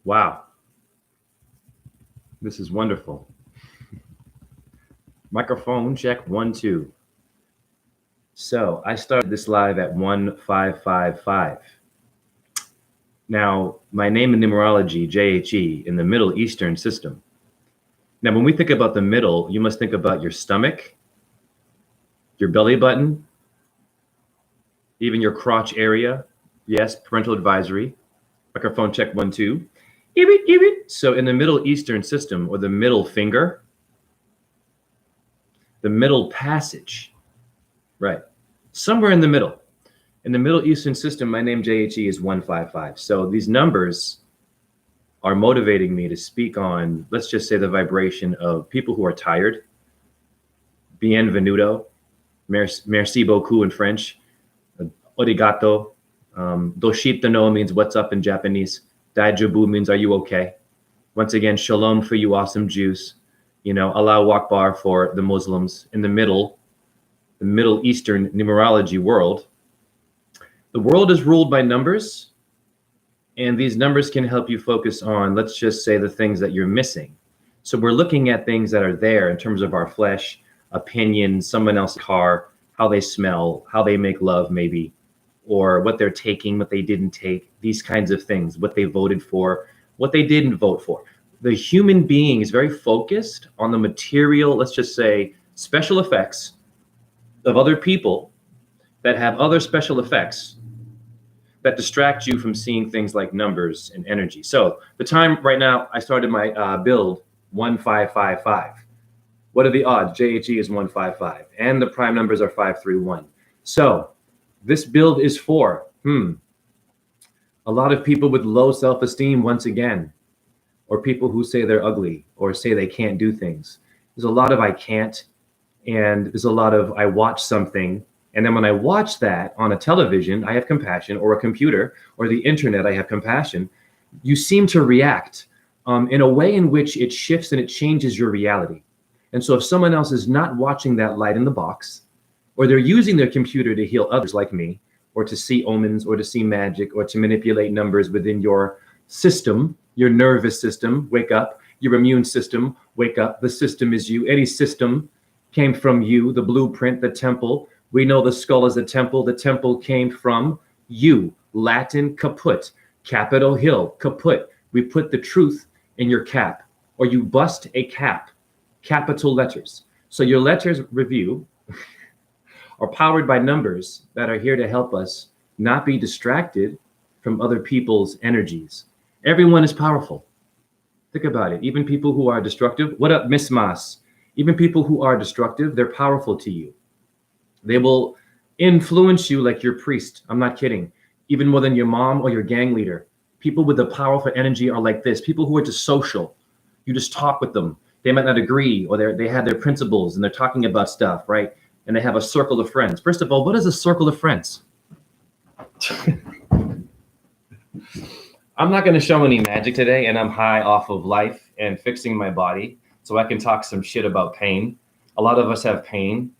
Wow, this is wonderful. Microphone check 1 2. So I started this live at 1555. Now, my name in numerology, JHE, in the Middle Eastern system. Now, when we think about the middle, you must think about your stomach, your belly button, even your crotch area. Yes, parental advisory. Microphone check 1 2. So in the Middle Eastern system, or the middle finger, the middle passage, right? Somewhere in the middle. In the Middle Eastern system, my name JHE is 155. So these numbers are motivating me to speak on, let's just say, the vibration of people who are tired. Bienvenuto, merci beaucoup in French. Origato. Doshita no means what's up in Japanese. Daijobu means are you okay? Once again, shalom for you awesome Jews. Allahu Akbar for the Muslims. In the Middle Eastern numerology world, the world is ruled by numbers, and these numbers can help you focus on, let's just say, the things that you're missing. So we're looking at things that are there in terms of our flesh, opinions, someone else's car, how they smell, how they make love maybe, or what they're taking, what they didn't take, these kinds of things, what they voted for, what they didn't vote for. The human being is very focused on the material, let's just say, special effects of other people that have other special effects that distract you from seeing things like numbers and energy. So the time right now, I started my build 1555. What are the odds? JHE is 155, and the prime numbers are 531. So this build is for a lot of people with low self-esteem once again, or people who say they're ugly or say they can't do things. There's a lot of I can't, and there's a lot of I watch something, and then when I watch that on a television, I have compassion, or a computer, or the internet, I have compassion. You seem to react in a way in which it shifts and it changes your reality. And so if someone else is not watching that light in the box, or they're using their computer to heal others like me, or to see omens, or to see magic, or to manipulate numbers within your system, your nervous system, wake up, your immune system, wake up, the system is you. Any system came from you, the blueprint, the temple. We know the skull is a temple. The temple came from you. Latin kaput, Capitol Hill, kaput. We put the truth in your cap, or you bust a cap, capital letters. So your letters review are powered by numbers that are here to help us not be distracted from other people's energies. Everyone is powerful. Think about it. Even people who are destructive. What up, Miss Mas? Even people who are destructive, they're powerful to you. They will influence you like your priest. I'm not kidding. Even more than your mom or your gang leader. People with the powerful energy are like this. People who are just social. You just talk with them. They might not agree, or they have their principles and they're talking about stuff, right? And they have a circle of friends. First of all, what is a circle of friends? I'm not going to show any magic today, and I'm high off of life and fixing my body, so I can talk some shit about pain. A lot of us have pain.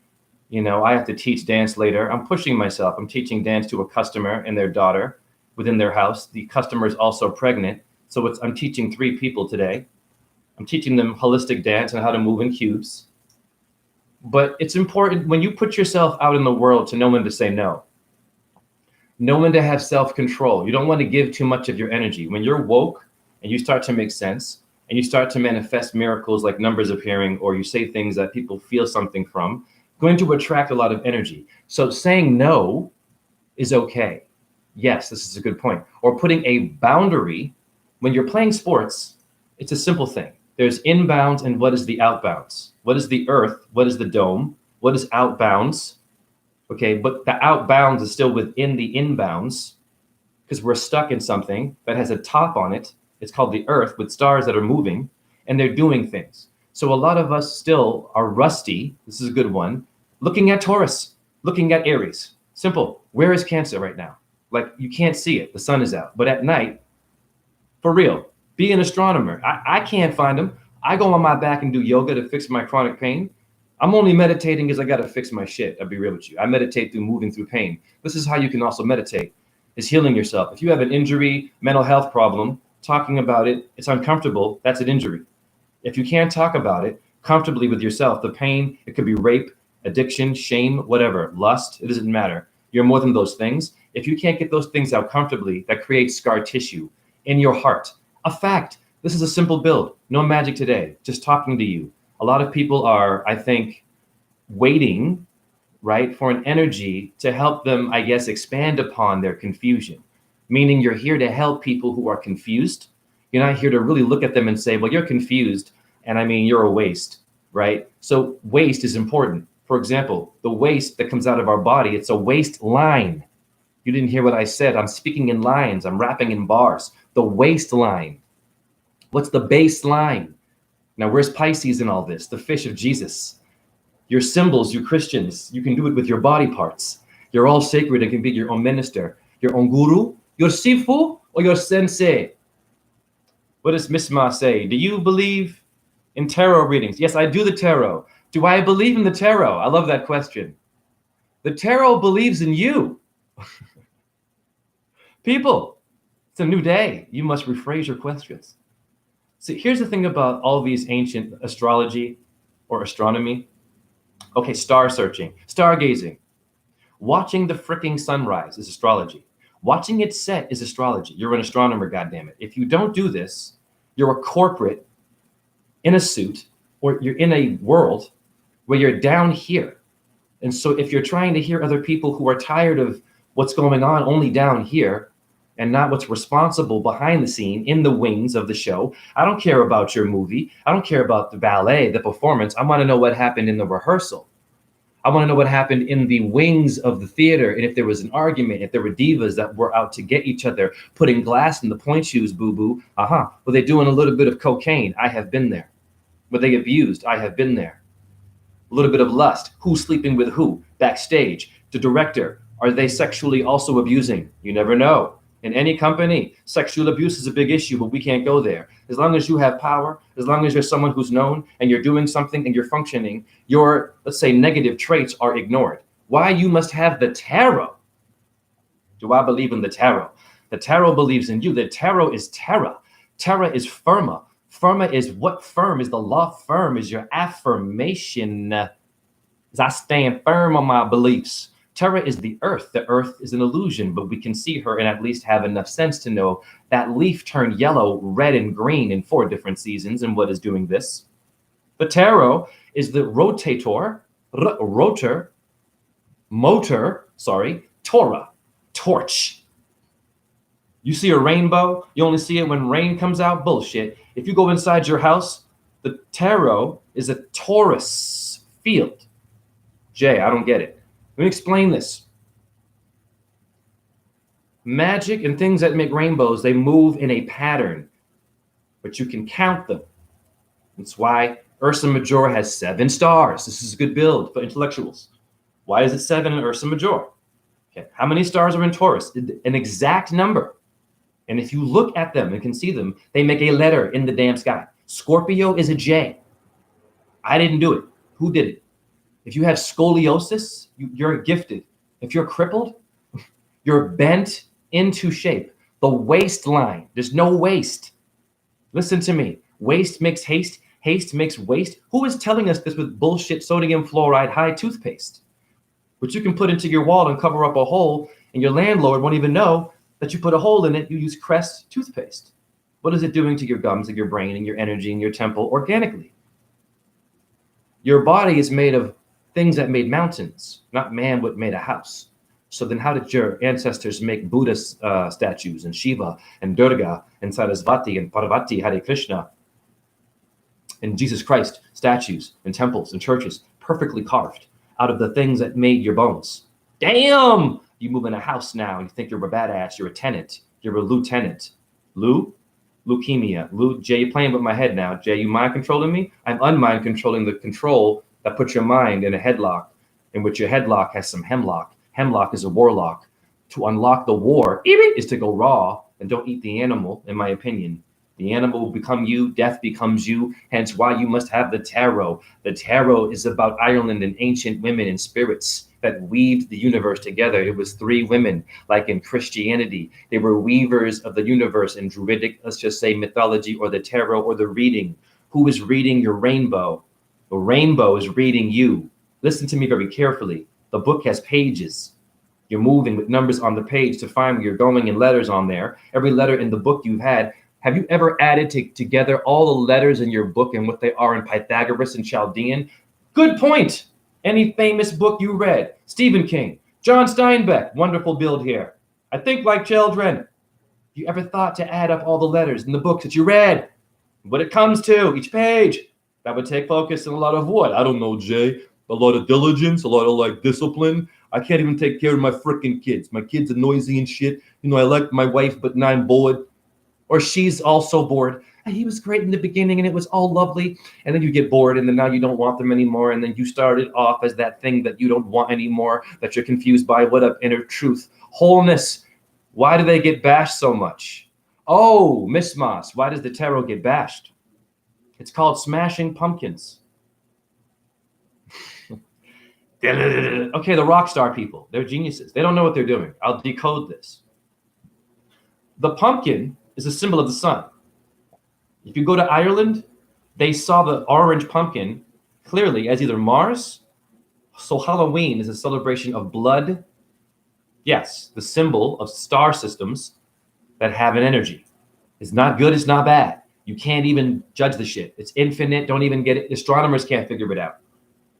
I have to teach dance later. I'm pushing myself. I'm teaching dance to a customer and their daughter within their house. The customer is also pregnant, so I'm teaching 3 people today. I'm teaching them holistic dance and how to move in cubes. But it's important when you put yourself out in the world to know when to say no. Know when to have self-control. You don't want to give too much of your energy. When you're woke and you start to make sense and you start to manifest miracles like numbers appearing, or you say things that people feel something from, going to attract a lot of energy. So saying no is okay. Yes, this is a good point. Or putting a boundary. When you're playing sports, it's a simple thing. There's inbounds and what is the outbounds? What is the earth? What is the dome? What is outbounds? Okay, but the outbounds is still within the inbounds because we're stuck in something that has a top on it. It's called the earth with stars that are moving and they're doing things. So a lot of us still are rusty. This is a good one. Looking at Taurus, looking at Aries. Simple. Where is Cancer right now? Like you can't see it. The sun is out. But at night, for real, be an astronomer. I can't find them. I go on my back and do yoga to fix my chronic pain. I'm only meditating because I got to fix my shit. I'll be real with you. I meditate through moving through pain. This is how you can also meditate, is healing yourself. If you have an injury, mental health problem, talking about it, it's uncomfortable, that's an injury. If you can't talk about it comfortably with yourself, the pain, it could be rape, addiction, shame, whatever, lust, it doesn't matter. You're more than those things. If you can't get those things out comfortably, that creates scar tissue in your heart. A fact. This is a simple build. No magic today. Just talking to you. A lot of people are, I think, waiting, right, for an energy to help them, I guess, expand upon their confusion. Meaning you're here to help people who are confused. You're not here to really look at them and say, well, you're confused, and I mean, you're a waste, right? So waste is important. For example, the waste that comes out of our body, it's a waistline. You didn't hear what I said. I'm speaking in lines. I'm rapping in bars. The waistline. What's the baseline? Now, where's Pisces in all this? The fish of Jesus. Your symbols, you Christians, you can do it with your body parts. You're all sacred and can be your own minister, your own guru, your sifu, or your sensei. What does Miss Ma say? Do you believe in tarot readings? Yes, I do the tarot. Do I believe in the tarot? I love that question. The tarot believes in you. People, it's a new day. You must rephrase your questions. See, here's the thing about all these ancient astrology or astronomy. Okay, star searching, stargazing. Watching the freaking sunrise is astrology. Watching it set is astrology. You're an astronomer, goddammit. If you don't do this, you're a corporate in a suit, or you're in a world where you're down here. And so if you're trying to hear other people who are tired of what's going on only down here and not what's responsible behind the scene in the wings of the show, I don't care about your movie. I don't care about the ballet, the performance. I want to know what happened in the rehearsal. I want to know what happened in the wings of the theater. And if there was an argument, if there were divas that were out to get each other, putting glass in the point shoes, boo-boo. Were they doing a little bit of cocaine? I have been there. Were they abused? I have been there. A little bit of lust. Who's sleeping with who? Backstage. The director. Are they sexually also abusing? You never know. In any company, sexual abuse is a big issue, but we can't go there. As long as you have power, as long as you're someone who's known and you're doing something and you're functioning, your, let's say, negative traits are ignored. Why you must have the tarot? Do I believe in the tarot? The tarot believes in you. The tarot is terra. Terra is firma. Firma is what firm is the law firm is your affirmation. I stand firm on my beliefs. Terra is the earth. The earth is an illusion, but we can see her and at least have enough sense to know that leaf turned yellow, red, and green in 4 different seasons. And what is doing this? The tarot is the rotator, Torah, torch. You see a rainbow, you only see it when rain comes out? Bullshit. If you go inside your house, the tarot is a torus field. Jay, I don't get it. Let me explain this. Magic and things that make rainbows, they move in a pattern, but you can count them. That's why Ursa Major has 7 stars. This is a good build for intellectuals. Why is it 7 in Ursa Major? Okay. How many stars are in Taurus? An exact number. And if you look at them and can see them, they make a letter in the damn sky. Scorpio is a J. I didn't do it. Who did it? If you have scoliosis, you're gifted. If you're crippled, you're bent into shape. The waistline, there's no waste. Listen to me. Waste makes haste. Haste makes waste. Who is telling us this with bullshit sodium fluoride high toothpaste? Which you can put into your wall and cover up a hole, and your landlord won't even know that you put a hole in it. You use Crest toothpaste. What is it doing to your gums and your brain and your energy and your temple organically? Your body is made of things that made mountains, not man what made a house. So then how did your ancestors make Buddha statues and Shiva and Durga and Sarasvati and Parvati, Hare Krishna, and Jesus Christ statues and temples and churches perfectly carved out of the things that made your bones? Damn! You move in a house now and you think you're a badass, you're a tenant, you're a lieutenant. Leukemia. Jay, you're playing with my head now. Jay, you mind controlling me? I'm unmind controlling the control that puts your mind in a headlock, in which your headlock has some hemlock. Hemlock is a warlock. To unlock the war is to go raw and don't eat the animal, in my opinion. The animal will become you, death becomes you, hence why you must have the tarot. The tarot is about Ireland and ancient women and spirits that weaved the universe together. It was three women, like in Christianity. They were weavers of the universe in Druidic, let's just say, mythology or the tarot or the reading. Who is reading your rainbow? The rainbow is reading you. Listen to me very carefully. The book has pages. You're moving with numbers on the page to find where you're going and letters on there. Every letter in the book you've had. Have you ever added together all the letters in your book and what they are in Pythagoras and Chaldean? Good point. Any famous book you read? Stephen King, John Steinbeck, wonderful build here. I Think Like Children. You ever thought to add up all the letters in the books that you read? What it comes to, each page. That would take focus and a lot of what? I don't know, Jay. A lot of diligence, a lot of like discipline. I can't even take care of my freaking kids. My kids are noisy and shit. You know, I like my wife, but now I'm bored. Or she's also bored. He was great in the beginning and it was all lovely. And then you get bored and then now you don't want them anymore. And then you started off as that thing that you don't want anymore, that you're confused by. What up, inner truth, wholeness. Why do they get bashed so much? Oh, Miss Moss, why does the tarot get bashed? It's called smashing pumpkins. Okay, the rock star people, they're geniuses. They don't know what they're doing. I'll decode this. The pumpkin is a symbol of the sun. If you go to Ireland, they saw the orange pumpkin clearly as either Mars. So Halloween is a celebration of blood. Yes, the symbol of star systems that have an energy. It's not good, it's not bad. You can't even judge the shit. It's infinite, don't even get it. Astronomers can't figure it out.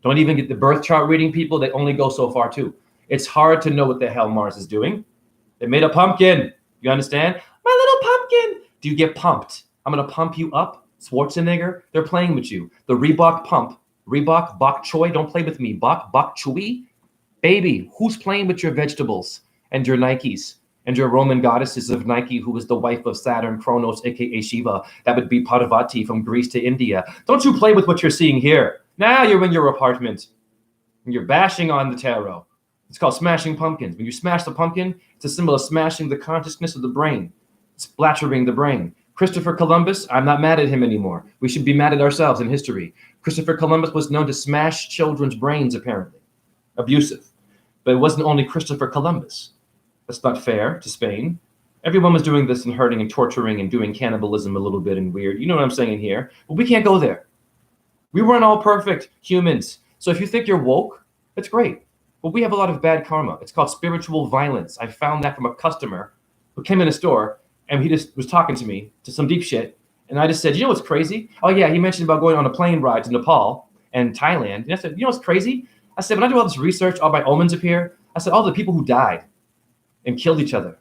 Don't even get the birth chart reading people, they only go so far too. It's hard to know what the hell Mars is doing. They made a pumpkin, you understand? My little pumpkin. Do you get pumped? I'm going to pump you up. Schwarzenegger, they're playing with you. The Reebok pump. Reebok, bok choy, don't play with me. Bok choy. Baby, who's playing with your vegetables and your Nikes and your Roman goddesses of Nike, who was the wife of Saturn, Kronos, aka Shiva? That would be Parvati from Greece to India. Don't you play with what you're seeing here. Now you're in your apartment and you're bashing on the tarot. It's called smashing pumpkins. When you smash the pumpkin, it's a symbol of smashing the consciousness of the brain. Splattering the brain. Christopher Columbus, I'm not mad at him anymore. We should be mad at ourselves in history. Christopher Columbus was known to smash children's brains, apparently. Abusive. But it wasn't only Christopher Columbus. That's not fair to Spain. Everyone was doing this and hurting and torturing and doing cannibalism a little bit and weird. You know what I'm saying here? But we can't go there. We weren't all perfect humans. So if you think you're woke, that's great. But we have a lot of bad karma. It's called spiritual violence. I found that from a customer who came in a store and he just was talking to me to some deep shit. And I just said, you know what's crazy? Oh yeah, he mentioned about going on a plane ride to Nepal and Thailand. And I said, you know what's crazy? I said, when I do all this research, all my omens appear. I said, all the people who died and killed each other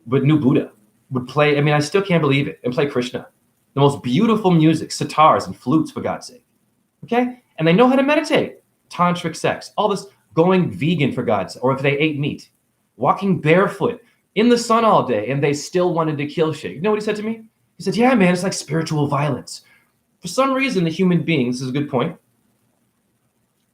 with New Buddha would play. I mean, I still can't believe it. And play Krishna. The most beautiful music, sitars and flutes, for God's sake. Okay? And they know how to meditate. Tantric sex, all this going vegan, for God's sake, or if they ate meat, walking barefoot in the sun all day, and they still wanted to kill shit. You know what he said to me? He said, yeah, man, it's like spiritual violence. For some reason, the human being, this is a good point,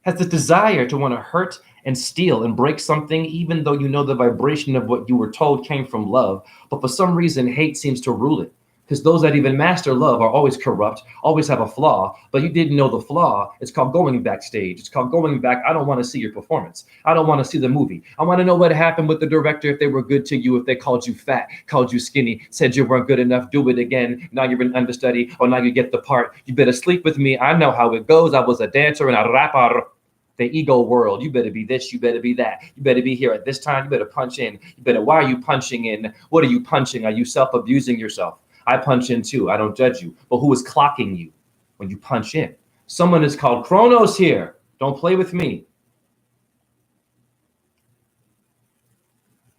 has the desire to want to hurt and steal and break something, even though you know the vibration of what you were told came from love. But for some reason, hate seems to rule it. Because those that even master love are always corrupt, always have a flaw, but you didn't know the flaw. It's called going backstage. It's called going back. I don't want to see your performance. I don't want to see the movie. I want to know what happened with the director, if they were good to you, if they called you fat, called you skinny, said you weren't good enough, do it again. Now you're an understudy, or now you get the part. You better sleep with me. I know how it goes. I was a dancer and a rapper. The ego world. You better be this, you better be that. You better be here at this time. You better punch in. You better, why are you punching in? What are you punching? Are you self-abusing yourself? I punch in too. I don't judge you. But who is clocking you when you punch in? Someone is called Kronos here. Don't play with me.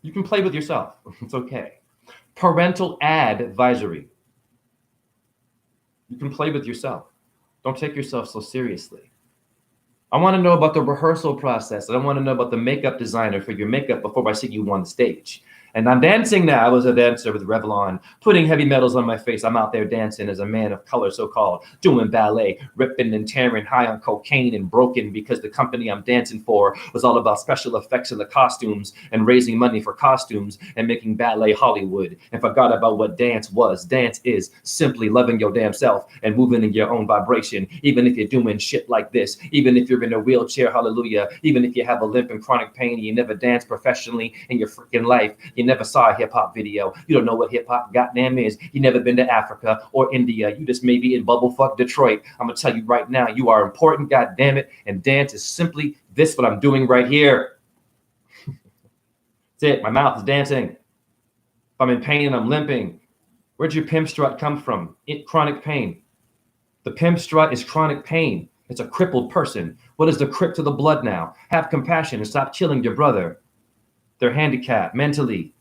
You can play with yourself. It's okay. Parental advisory. You can play with yourself. Don't take yourself so seriously. I want to know about the rehearsal process. I want to know about the makeup designer for your makeup before I see you on the stage. And I'm dancing now. I was a dancer with Revlon, putting heavy metals on my face. I'm out there dancing as a man of color, so-called, doing ballet, ripping and tearing, high on cocaine and broken because the company I'm dancing for was all about special effects in the costumes and raising money for costumes and making ballet Hollywood, and forgot about what dance was. Dance is simply loving your damn self and moving in your own vibration, even if you're doing shit like this, even if you're in a wheelchair, hallelujah, even if you have a limp and chronic pain and you never danced professionally in your freaking life, you never saw a hip-hop video, you don't know what hip-hop goddamn is, you never been to Africa or India, you just may be in bubblefuck Detroit. I'm gonna tell you right now, you are important, goddamn it, and dance is simply this, what I'm doing right here. That's it, my mouth is dancing. If I'm in pain, I'm limping. Where'd your pimp strut come from? Chronic pain. The pimp strut is chronic pain. It's a crippled person. What is the crip to the blood now? Have compassion and stop killing your brother. They're handicapped mentally,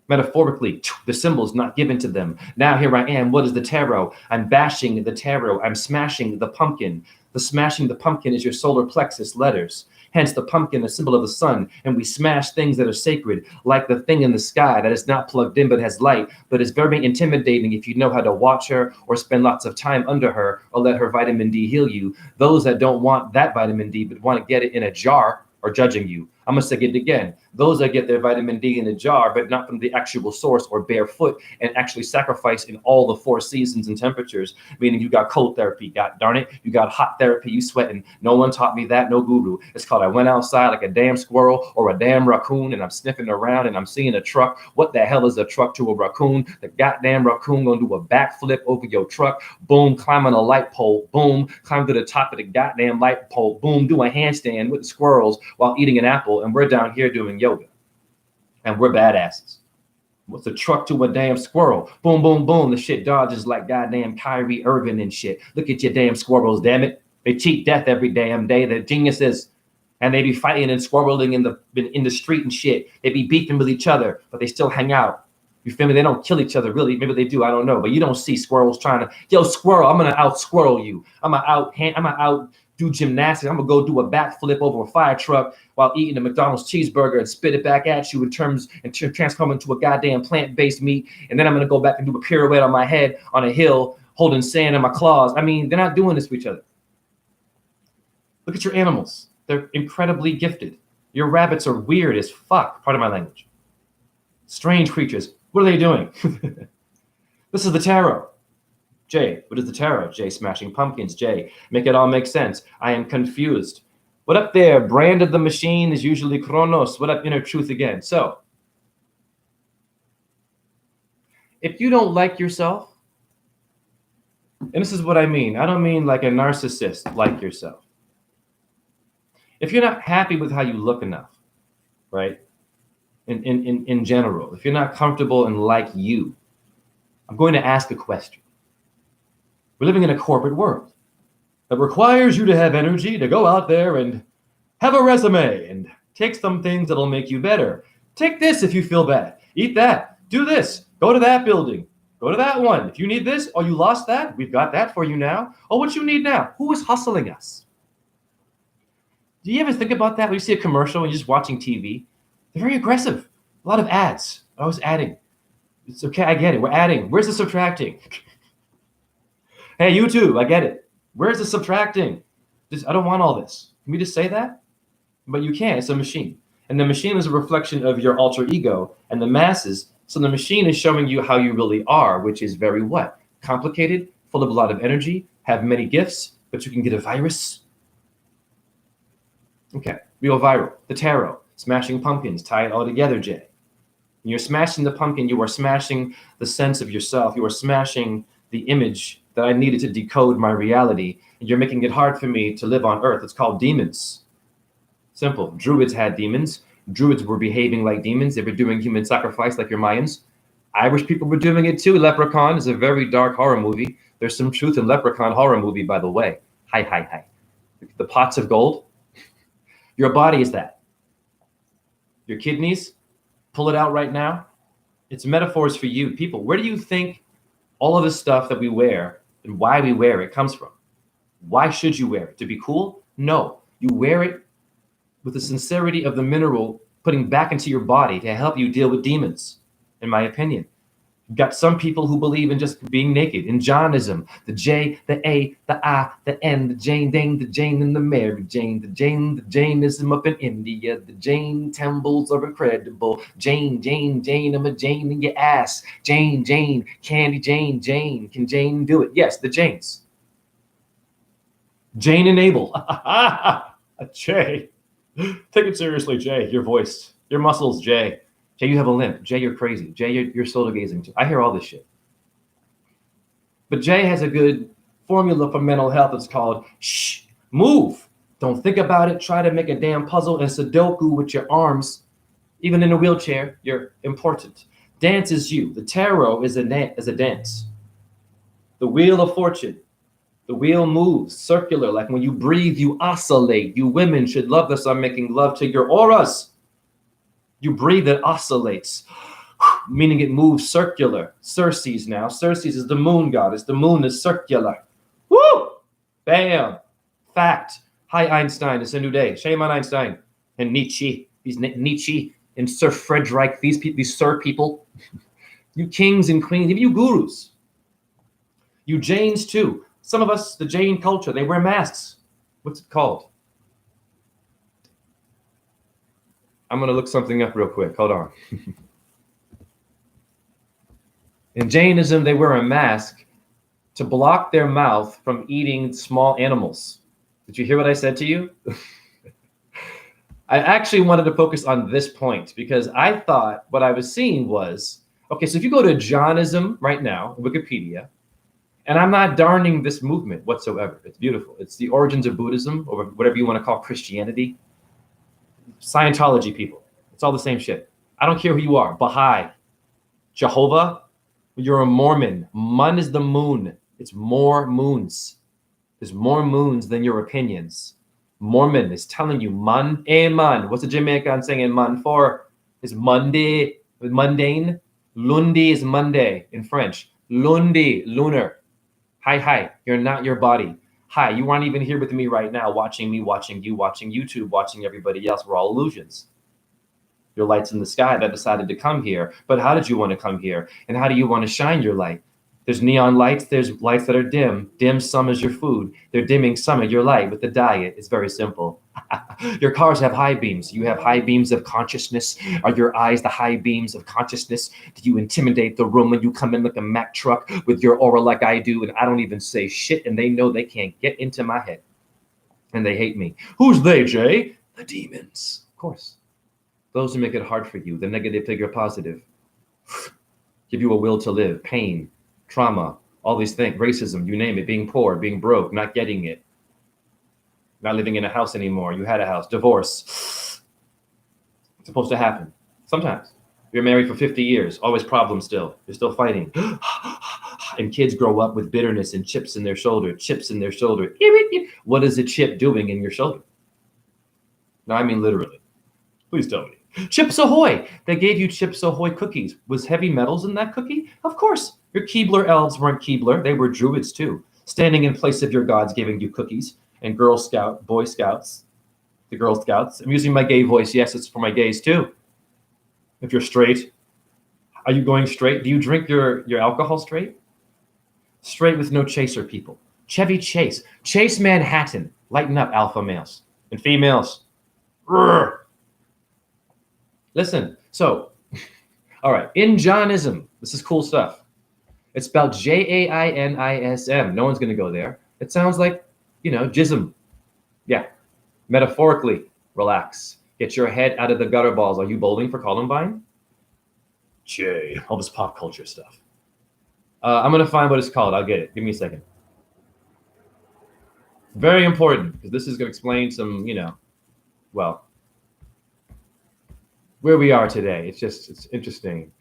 metaphorically. The symbol's not given to them. Now here I am. What is the tarot? I'm bashing the tarot. I'm smashing the pumpkin. The smashing the pumpkin is your solar plexus letters. Hence the pumpkin, a symbol of the sun. And we smash things that are sacred, like the thing in the sky that is not plugged in but has light, but is very intimidating if you know how to watch her or spend lots of time under her or let her vitamin D heal you. Those that don't want that vitamin D but want to get it in a jar are judging you. I'm going to say it again. Those that get their vitamin D in a jar, but not from the actual source or barefoot and actually sacrifice in all the 4 seasons and temperatures, meaning you got cold therapy, God darn it, you got hot therapy, you sweating. No one taught me that, no guru. It's called I went outside like a damn squirrel or a damn raccoon and I'm sniffing around and I'm seeing a truck. What the hell is a truck to a raccoon? The goddamn raccoon gonna do a backflip over your truck, boom, climb on a light pole, boom, climb to the top of the goddamn light pole, boom, do a handstand with the squirrels while eating an apple, and we're down here doing yoga. And we're badasses. What's a truck to a damn squirrel? Boom, boom, boom. The shit dodges like goddamn Kyrie Irving and shit. Look at your damn squirrels, damn it. They cheat death every damn day. They're geniuses. And they be fighting and squirreling in the street and shit. They be beefing with each other, but they still hang out. You feel me? They don't kill each other, really. Maybe they do. I don't know. But you don't see squirrels trying to, yo, squirrel, I'm going to out squirrel you. I'm going to out do gymnastics. I'm going to go do a backflip over a fire truck while eating a McDonald's cheeseburger and spit it back at you and transform into a goddamn plant-based meat. And then I'm going to go back and do a pirouette on my head on a hill holding sand in my claws. I mean, they're not doing this to each other. Look at your animals. They're incredibly gifted. Your rabbits are weird as fuck. Pardon my language. Strange creatures. What are they doing? This is the tarot. Jay, what is the tarot? Jay, smashing pumpkins. Jay, make it all make sense. I am confused. What up there? Brand of the machine is usually Chronos. What up, Inner Truth again? So, if you don't like yourself, and this is what I mean. I don't mean like a narcissist like yourself. If you're not happy with how you look enough, right? In general, if you're not comfortable and like you, I'm going to ask a question. We're living in a corporate world that requires you to have energy to go out there and have a resume and take some things that'll make you better. Take this if you feel bad. Eat that. Do this. Go to that building. Go to that one. If you need this or you lost that, we've got that for you now. Oh, what you need now? Who is hustling us? Do you ever think about that when you see a commercial and you're just watching TV? They're very aggressive. A lot of ads. I was adding. It's okay. I get it. We're adding. Where's the subtracting? Hey, YouTube, I get it. Where's the subtracting? I don't want all this. Can we just say that? But you can't. It's a machine. And the machine is a reflection of your alter ego and the masses. So the machine is showing you how you really are, which is very what? Complicated, full of a lot of energy, have many gifts, but you can get a virus. Okay, we go viral. The tarot, smashing pumpkins, tie it all together, Jay. When you're smashing the pumpkin, you are smashing the sense of yourself. You are smashing the image that I needed to decode my reality. And you're making it hard for me to live on Earth. It's called demons. Simple. Druids had demons. Druids were behaving like demons. They were doing human sacrifice like your Mayans. Irish people were doing it too. Leprechaun is a very dark horror movie. There's some truth in Leprechaun horror movie, by the way. Hi. The pots of gold. Your body is that. Your kidneys, pull it out right now. It's metaphors for you. People, where do you think all of this stuff that we wear and why we wear it comes from? Why should you wear it? To be cool? No. You wear it with the sincerity of the mineral putting back into your body to help you deal with demons, in my opinion. You've got some people who believe in just being naked, in Johnism, the J, the A, the I, the N, the Jane, Dane, the Jane, and the Mary Jane, the Jainism up in India, the Jain temples are incredible. Jane, I'm a Jane in your ass. Jane, Candy Jane, can Jane do it? Yes, the Janes. Jane and Abel. Jay. Take it seriously, Jay. Your voice, your muscles, Jay. Jay, you have a limp. Jay, you're crazy. Jay, you're soda gazing too. I hear all this shit. But Jay has a good formula for mental health. It's called shh, move. Don't think about it. Try to make a damn puzzle and Sudoku with your arms. Even in a wheelchair, you're important. Dance is you. The tarot is a dance. The wheel of fortune. The wheel moves circular, like when you breathe, you oscillate. You women should love this. I'm making love to your auras. You breathe, it oscillates, meaning it moves circular. Circes now. Circes is the moon goddess. The moon is circular. Woo! Bam! Fact. Hi, Einstein. It's a new day. Shame on Einstein and Nietzsche. These Nietzsche and Sir Frederick. These sir people. You kings and queens. Even you gurus. You Jains too. Some of us, the Jain culture, they wear masks. What's it called? I'm going to look something up real quick. Hold on. In Jainism, they wear a mask to block their mouth from eating small animals. Did you hear what I said to you? I actually wanted to focus on this point because I thought what I was seeing was, okay, so if you go to Johnism right now, Wikipedia, and I'm not darning this movement whatsoever. It's beautiful. It's the origins of Buddhism, or whatever you want to call Christianity. Scientology people. It's all the same shit. I don't care who you are. Baha'i, Jehovah, you're a Mormon. Mun is the moon. It's more moons. There's more moons than your opinions. Mormon is telling you mun, man. What's the Jamaican saying man for? Is Monday, mundane. Lundi is Monday in French. Lundi, lunar. Hi, you're not your body. Hi, you aren't even here with me right now, watching me, watching you, watching YouTube, watching everybody else. We're all illusions. Your light's in the sky that decided to come here. But how did you want to come here? And how do you want to shine your light? There's neon lights. There's lights that are dim. Dim sum is your food. They're dimming some of your light with the diet. It's very simple. Your cars have high beams. You have high beams of consciousness. Are your eyes the high beams of consciousness? Do you intimidate the room when you come in like a Mack truck with your aura like I do? And I don't even say shit, and they know they can't get into my head. And they hate me. Who's they, Jay? The demons. Of course. Those who make it hard for you. The negative figure positive. Give you a will to live. Pain. Trauma. All these things. Racism. You name it. Being poor. Being broke. Not getting it. Not living in a house anymore. You had a house. Divorce. It's supposed to happen. Sometimes. You're married for 50 years. Always problems still. You're still fighting. And kids grow up with bitterness and chips in their shoulder. Chips in their shoulder. What is a chip doing in your shoulder? No, I mean literally. Please tell me. Chips Ahoy! They gave you Chips Ahoy cookies. Was heavy metals in that cookie? Of course. Your Keebler elves weren't Keebler. They were druids too. Standing in place of your gods giving you cookies. And Girl Scout, Boy Scouts, the Girl Scouts. I'm using my gay voice. Yes, it's for my gays too. If you're straight, are you going straight? Do you drink your alcohol straight? Straight with no chaser, people. Chevy Chase. Chase Manhattan. Lighten up, alpha males and females. Rrr. Listen, so, all right, in Johnism, this is cool stuff. It's spelled Jainism. No one's going to go there. It sounds like, jism. Yeah, metaphorically, relax. Get your head out of the gutter balls. Are you bowling for Columbine? Jay, all this pop culture stuff. I'm going to find what it's called. I'll get it. Give me a second. Very important, because this is going to explain some, well, where we are today. It's interesting.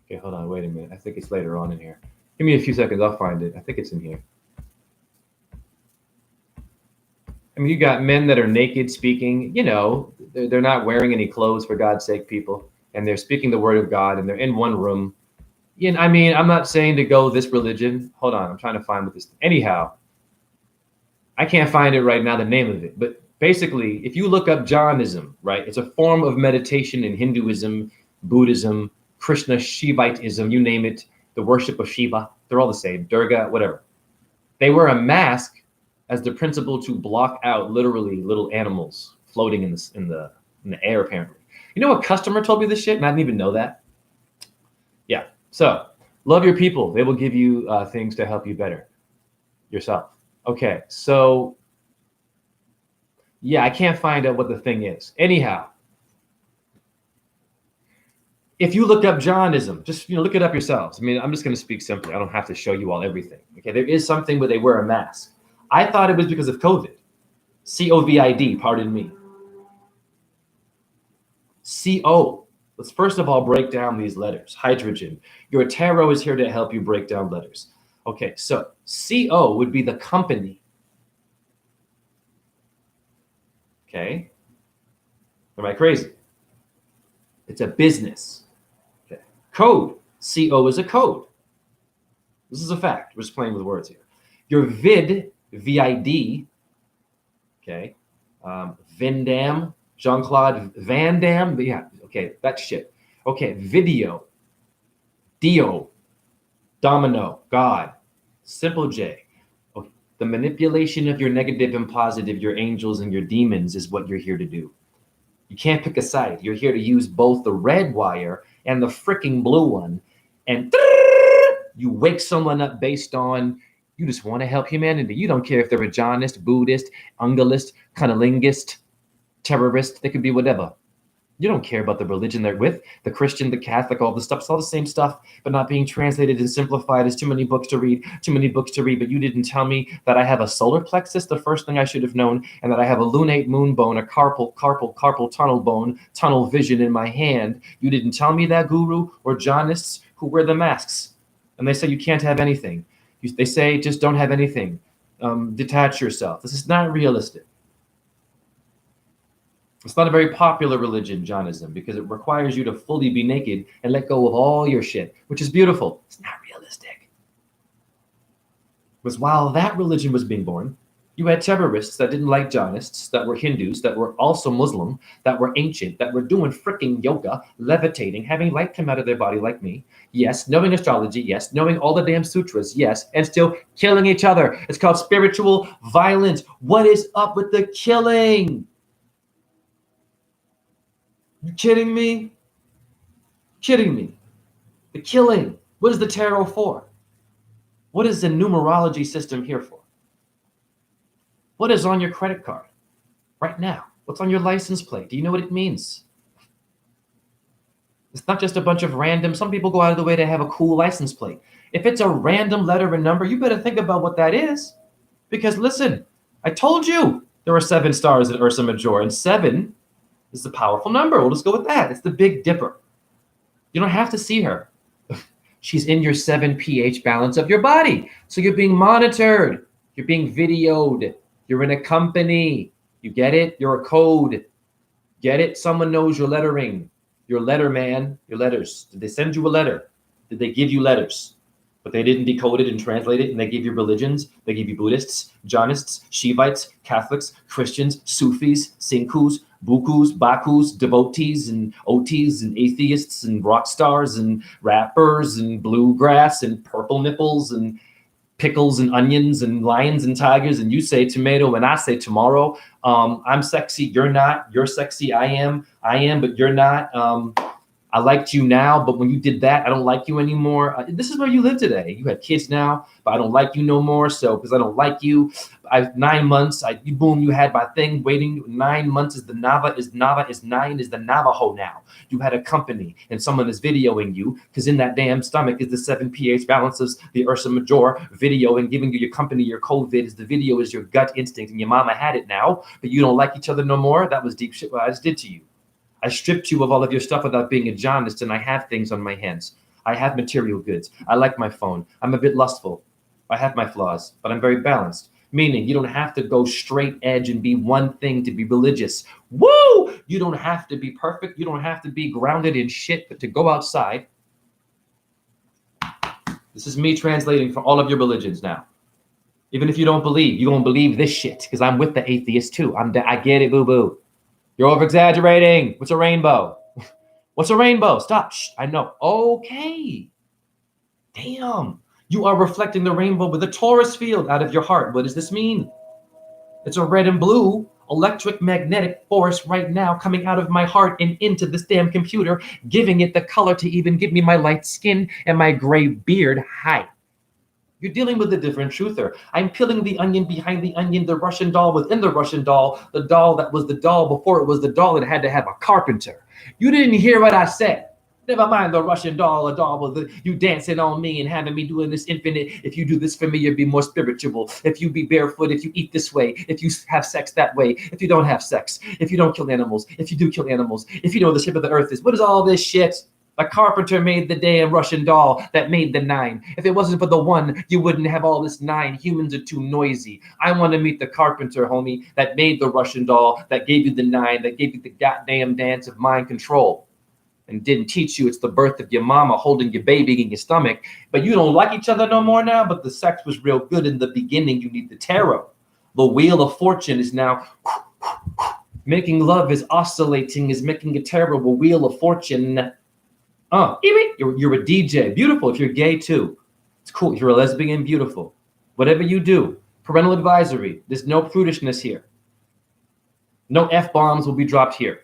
Okay, hold on. Wait a minute. I think it's later on in here. Give me a few seconds. I'll find it. I think it's in here. I mean, you got men that are naked speaking, they're not wearing any clothes, for God's sake, people. And they're speaking the word of God, and they're in one room. I mean, I'm not saying to go this religion. Hold on. I'm trying to find what this. Anyhow, I can't find it right now, the name of it. But Basically, if you look up Jainism, right, it's a form of meditation in Hinduism, Buddhism, Krishna, Shivitism, you name it, the worship of Shiva, they're all the same, Durga, whatever. They wear a mask as the principle to block out literally little animals floating in the air, apparently. You know, a customer told me this shit, and I didn't even know that. Yeah. So love your people. They will give you things to help you better yourself. Okay. So yeah, I can't find out what the thing is. Anyhow, if you look up Jainism, just look it up yourselves. I mean, I'm just going to speak simply. I don't have to show you all everything. Okay, there is something where they wear a mask. I thought it was because of COVID. COVID, pardon me. CO. Let's first of all break down these letters. Hydrogen. Your tarot is here to help you break down letters. Okay, so CO would be the company. Okay. Am I crazy? It's a business. Okay. Code. CO is a code. This is a fact. We're just playing with words here. Your VID, VID, okay. Vindam, Jean-Claude Van Damme. Yeah, okay, that shit. Okay, video, Dio, Domino, God, Simple J. Okay. The manipulation of your negative and positive, your angels and your demons is what you're here to do. You can't pick a side. You're here to use both the red wire and the freaking blue one. And you wake someone up based on, you just want to help humanity. You don't care if they're a Jainist, Buddhist, Ungalist, Cunnilinguist, terrorist. They could be whatever. You don't care about the religion they're with, the Christian, the Catholic, all the stuff. It's all the same stuff, but not being translated and simplified. There's too many books to read, but you didn't tell me that I have a solar plexus, the first thing I should have known, and that I have a lunate moon bone, a carpal tunnel bone, tunnel vision in my hand. You didn't tell me that, guru, or Jainists who wear the masks. And they say you can't have anything. They say just don't have anything. Detach yourself. This is not realistic. It's not a very popular religion, Jainism, because it requires you to fully be naked and let go of all your shit, which is beautiful. It's not realistic. Because while that religion was being born, you had terrorists that didn't like Jainists, that were Hindus, that were also Muslim, that were ancient, that were doing freaking yoga, levitating, having light come out of their body like me. Yes, knowing astrology. Yes, knowing all the damn sutras. Yes, and still killing each other. It's called spiritual violence. What is up with the killing? You kidding me? Kidding me? The killing. What is the tarot for? What is the numerology system here for? What is on your credit card right now? What's on your license plate? Do you know what it means? It's not just a bunch of random, some people go out of the way to have a cool license plate. If it's a random letter and number, you better think about what that is. Because listen, I told you there were 7 stars in Ursa Major, and 7 is a powerful number. We'll just go with that. It's the Big Dipper. You don't have to see her. She's in your 7 pH balance of your body. So you're being monitored. You're being videoed. You're in a company. You get it? You're a code. Get it? Someone knows your lettering. Your letter, man. Your letters. Did they send you a letter? Did they give you letters? But they didn't decode it and translate it, and they gave you religions. They gave you Buddhists, Jainists, Shivites, Catholics, Christians, Sufis, Sinkus, Bukus, Bakus, devotees, and OTs, and atheists, and rock stars, and rappers, and bluegrass, and purple nipples, and pickles, and onions, and lions, and tigers. And you say tomato, and I say tomorrow. I'm sexy, you're not. You're sexy, I am, but you're not. I liked you now, but when you did that, I don't like you anymore. This is where you live today. You have kids now, but I don't like you no more. So because I don't like you, 9 months, boom, you had my thing waiting. 9 months is the Nava is 9 is the Navajo now. You had a company and someone is videoing you because in that damn stomach is the 7 pH balances, the Ursa Major video and giving you your company, your COVID is the video is your gut instinct and your mama had it now, but you don't like each other no more. That was deep shit what I just did to you. I stripped you of all of your stuff without being a Jainist, and I have things on my hands. I have material goods. I like my phone. I'm a bit lustful. I have my flaws, but I'm very balanced. Meaning you don't have to go straight edge and be one thing to be religious. Woo! You don't have to be perfect. You don't have to be grounded in shit, but to go outside. This is me translating for all of your religions now. Even if you don't believe, you're going to believe this shit because I'm with the atheists too. I get it, boo-boo. You're over-exaggerating. What's a rainbow? What's a rainbow? Stop. Shh, I know. Okay. Damn. You are reflecting the rainbow with a torus field out of your heart. What does this mean? It's a red and blue electric magnetic force right now coming out of my heart and into this damn computer, giving it the color to even give me my light skin and my gray beard. Hi. You're dealing with a different truther. I'm peeling the onion behind the onion, the Russian doll within the Russian doll, the doll that was the doll before it was the doll that had to have a carpenter. You didn't hear what I said. Never mind the Russian doll, a doll with you dancing on me and having me doing this infinite. If you do this for me, you'll be more spiritual. If you be barefoot, if you eat this way, if you have sex that way, if you don't have sex, if you don't kill animals, if you do kill animals, if you know the shape of the earth is. What is all this shit? A carpenter made the damn Russian doll that made the 9. If it wasn't for the 1, you wouldn't have all this 9. Humans are too noisy. I want to meet the carpenter, homie, that made the Russian doll, that gave you the 9, that gave you the goddamn dance of mind control. And didn't teach you it's the birth of your mama holding your baby in your stomach. But you don't like each other no more now, but the sex was real good in the beginning. You need the tarot. The wheel of fortune is now making love, is oscillating, is making a terrible wheel of fortune. You're a DJ. Beautiful if you're gay too. It's cool. If you're a lesbian, beautiful. Whatever you do, parental advisory. There's no prudishness here. No F-bombs will be dropped here.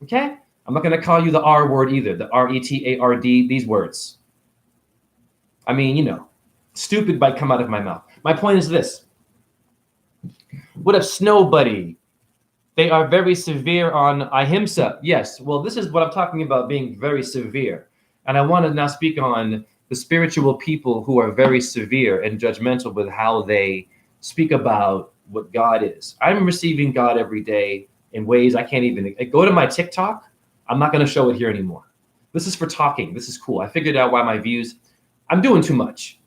Okay? I'm not going to call you the R word either, the R-E-T-A-R-D, these words. I mean, you know, stupid might come out of my mouth. My point is this. What if Snow Buddy? They are very severe on ahimsa. Yes, well, this is what I'm talking about, being very severe. And I want to now speak on the spiritual people who are very severe and judgmental with how they speak about what God is. I'm receiving God every day in ways I can't even go to my TikTok. I'm not going to show it here anymore. This is for talking. This is cool. I figured out why my views, I'm doing too much.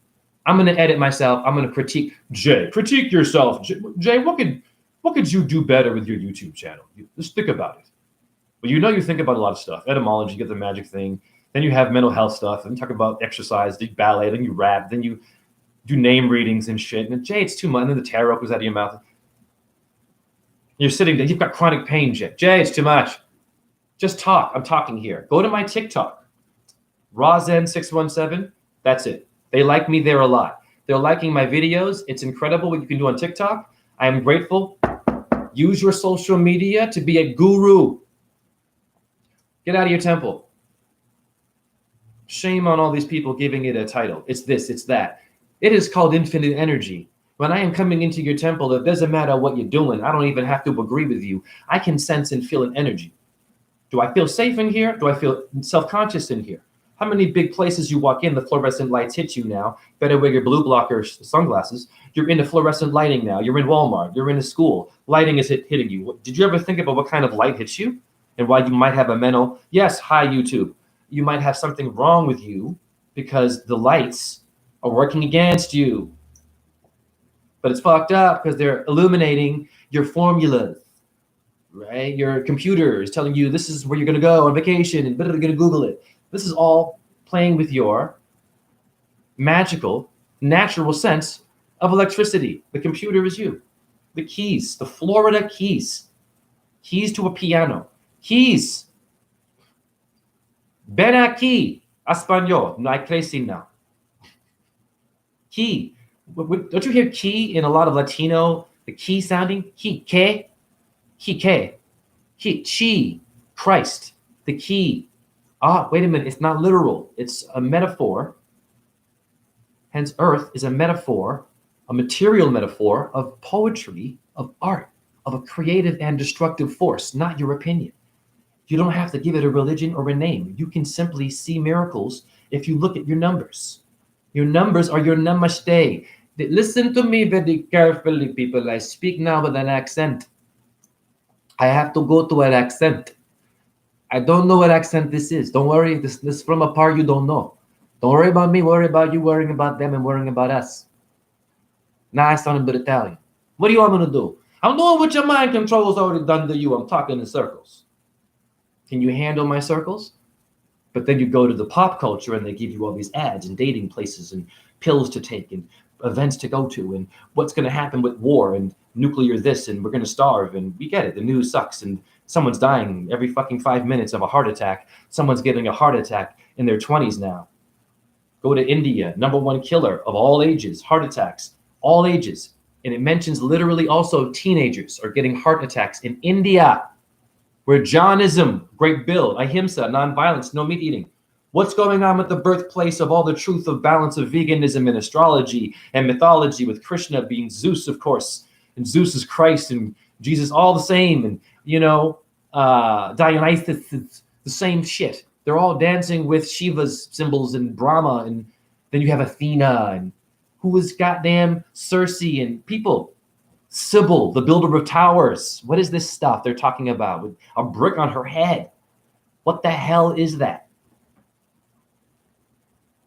I'm going to edit myself. I'm going to critique. Jay, critique yourself. Jay, what could you do better with your YouTube channel? Just think about it. Well, you know, you think about a lot of stuff. Etymology, you get the magic thing. Then you have mental health stuff. Then you talk about exercise, do ballet, then you rap, then you do name readings and shit. And then, Jay, it's too much. And then the tarot goes out of your mouth. You're sitting there. You've got chronic pain, Jay. Jay, it's too much. Just talk. I'm talking here. Go to my TikTok. Razen617. That's it. They like me there a lot. They're liking my videos. It's incredible what you can do on TikTok. I am grateful. Use your social media to be a guru. Get out of your temple. Shame on all these people giving it a title. It's this, it's that. It is called infinite energy. When I am coming into your temple, it doesn't matter what you're doing. I don't even have to agree with you. I can sense and feel an energy. Do I feel safe in here? Do I feel self-conscious in here? How many big places you walk in, the fluorescent lights hit you now. Better wear your blue blocker sunglasses. You're into fluorescent lighting now. You're in Walmart. You're in a school. Lighting is hitting you. Did you ever think about what kind of light hits you? And why you might have a mental, yes, hi, YouTube. You might have something wrong with you because the lights are working against you. But it's fucked up because they're illuminating your formulas. Right? Your computer is telling you this is where you're going to go on vacation and you're going to Google it. This is all playing with your magical, natural sense of electricity. The computer is you. The keys, the Florida keys. Keys to a piano. Keys. Ven aquí, español. No hay crecina. Key. Don't you hear key in a lot of Latino, the key sounding? Key, que? He, chi, Christ, the key. Wait a minute. It's not literal. It's a metaphor. Hence, earth is a metaphor, a material metaphor of poetry, of art, of a creative and destructive force, not your opinion. You don't have to give it a religion or a name. You can simply see miracles if you look at your numbers. Your numbers are your namaste. Listen to me very carefully, people. I speak now with an accent. I have to go to an accent. I don't know what accent this is. Don't worry. This is from a part you don't know. Don't worry about me. Worry about you. Worrying about them and worrying about us. Now I sound a bit Italian. What do you want me to do? I'm doing what your mind control has already done to you. I'm talking in circles. Can you handle my circles? But then you go to the pop culture and they give you all these ads and dating places and pills to take and events to go to and what's going to happen with war and nuclear this and we're going to starve and we get it. The news sucks and someone's dying every fucking 5 minutes of a heart attack. Someone's getting a heart attack in their 20s now. Go to India, #1 killer of all ages, heart attacks, all ages. And it mentions literally also teenagers are getting heart attacks in India, where Jainism, great bill, ahimsa, nonviolence, no meat eating. What's going on with the birthplace of all the truth of balance of veganism and astrology and mythology, with Krishna being Zeus, of course, and Zeus is Christ and Jesus all the same, and Dionysus is the same shit. They're all dancing with Shiva's symbols and Brahma, and then you have Athena, and who was goddamn Circe, and people. Sybil, the builder of towers. What is this stuff they're talking about with a brick on her head? What the hell is that?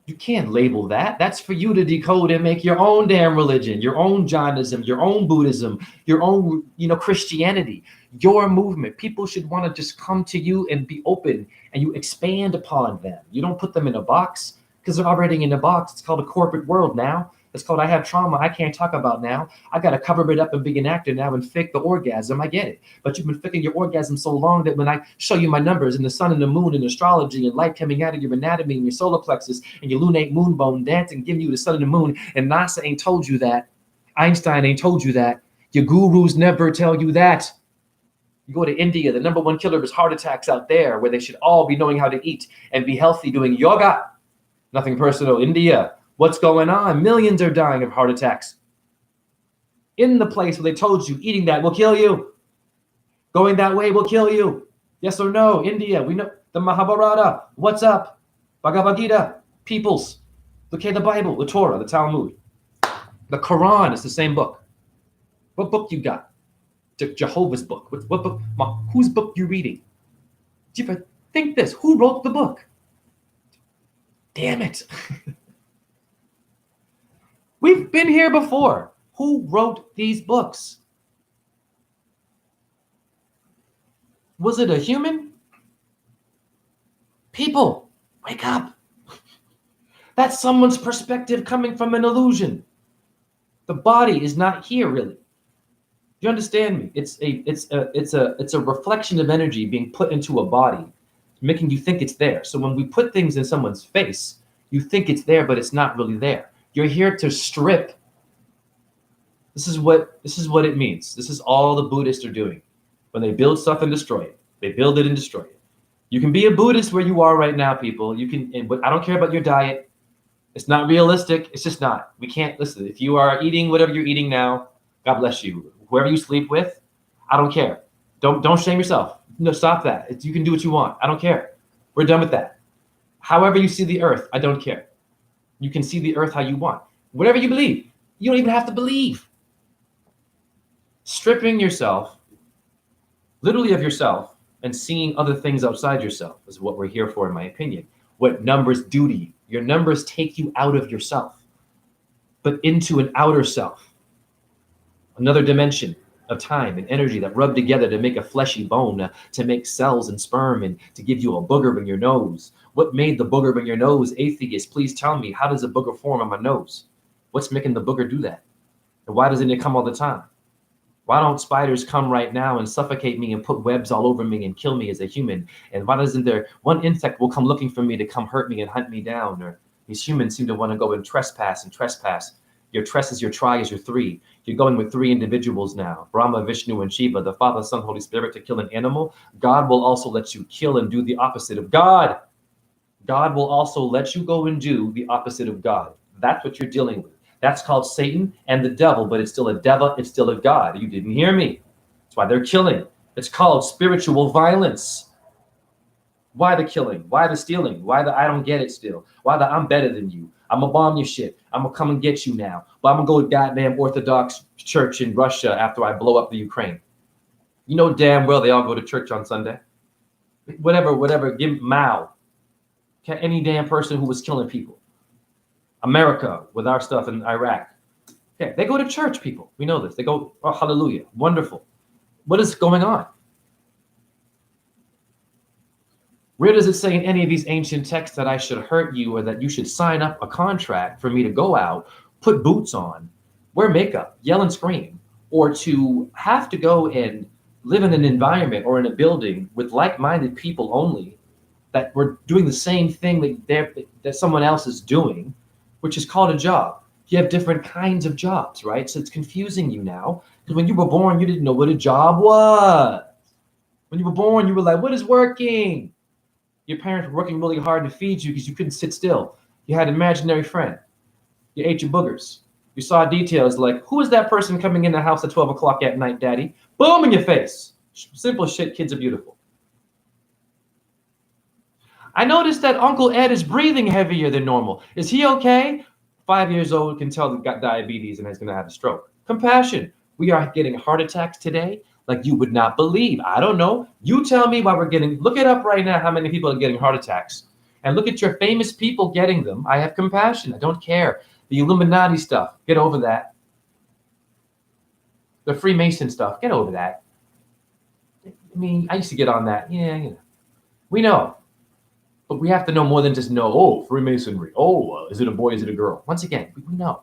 You can't label that. That's for you to decode and make your own damn religion, your own Jainism, your own Buddhism, your own, Christianity, your movement. People should want to just come to you and be open, and you expand upon them. You don't put them in a box, because they're already in a box. It's called a corporate world now. It's called I have trauma I can't talk about now. I got to cover it up and be an actor now and fake the orgasm. I get it. But you've been faking your orgasm so long that when I show you my numbers and the sun and the moon and astrology and light coming out of your anatomy and your solar plexus and your lunate moon bone dancing, giving you the sun and the moon, and NASA ain't told you that. Einstein ain't told you that. Your gurus never tell you that. You go to India, the #1 killer is heart attacks out there, where they should all be knowing how to eat and be healthy, doing yoga. Nothing personal. India. What's going on? Millions are dying of heart attacks. In the place where they told you eating that will kill you. Going that way will kill you. Yes or no? India, we know the Mahabharata. What's up? Bhagavad Gita. Peoples. Look at the Bible, the Torah, the Talmud. The Quran is the same book. What book you got? Jehovah's book. What book? Whose book you reading? Do you ever think this? Who wrote the book? Damn it. We've been here before. Who wrote these books? Was it a human? People, wake up. That's someone's perspective coming from an illusion. The body is not here, really. You understand me? It's a reflection of energy being put into a body, making you think it's there. So when we put things in someone's face, you think it's there, but it's not really there. You're here to strip. This is what it means. This is all the Buddhists are doing. When they build stuff and destroy it, they build it and destroy it. You can be a Buddhist where you are right now, people. You can, but I don't care about your diet. It's not realistic. It's just not. We can't listen. If you are eating whatever you're eating now, God bless you. Whoever you sleep with, I don't care. Don't shame yourself. No, stop that. You can do what you want. I don't care. We're done with that. However you see the earth, I don't care. You can see the earth how you want. Whatever you believe, you don't even have to believe. Stripping yourself, literally of yourself, and seeing other things outside yourself is what we're here for, in my opinion. What numbers do to you. Your numbers take you out of yourself, but into an outer self. Another dimension of time and energy that rub together to make a fleshy bone, to make cells and sperm, and to give you a booger in your nose. What made the booger in your nose? Atheist, please tell me, how does a booger form on my nose? What's making the booger do that? And why doesn't it come all the time? Why don't spiders come right now and suffocate me and put webs all over me and kill me as a human? And why doesn't there one insect will come looking for me to come hurt me and hunt me down? Or these humans seem to want to go and trespass. Your tress is your try is your three. You're going with three individuals now, Brahma, Vishnu, and Shiva, the Father, Son, Holy Spirit, to kill an animal. God will also let you kill and do the opposite of God. God will also let you go and do the opposite of God. That's what you're dealing with. That's called Satan and the devil, but it's still a devil, it's still a God. You didn't hear me. That's why they're killing. It's called spiritual violence. Why the killing? Why the stealing? Why the I don't get it still? Why the I'm better than you? I'm gonna bomb your shit. I'm gonna come and get you now. But I'm gonna go to goddamn Orthodox church in Russia after I blow up the Ukraine. You know damn well they all go to church on Sunday. Whatever, give Mao. Any damn person who was killing people. America with our stuff in Iraq. Okay, they go to church, people. We know this. They go, oh, hallelujah, wonderful. What is going on? Where does it say in any of these ancient texts that I should hurt you or that you should sign up a contract for me to go out put boots on, wear makeup, yell and scream, or to have to go and live in an environment or in a building with like-minded people only that were doing the same thing that someone else is doing, which is called a job. You have different kinds of jobs, right? So it's confusing you now because when you were born, you didn't know what a job was. When you were born, you were like, what is working? Your parents were working really hard to feed you because you couldn't sit still. You had an imaginary friend. You ate your boogers. You saw details like, who is that person coming in the house at 12 o'clock at night, daddy? Boom in your face. Simple shit, kids are beautiful. I noticed that Uncle Ed is breathing heavier than normal. Is he okay? 5 years old, can tell that got diabetes and is going to have a stroke. Compassion. We are getting heart attacks today like you would not believe. I don't know. You tell me why we're getting, look it up right now how many people are getting heart attacks. And look at your famous people getting them. I have compassion. I don't care. The Illuminati stuff, get over that. The Freemason stuff, get over that. I mean, I used to get on that. Yeah, you know. We know. But we have to know more than just know, oh, Freemasonry. Oh, is it a boy? Is it a girl? Once again, we know.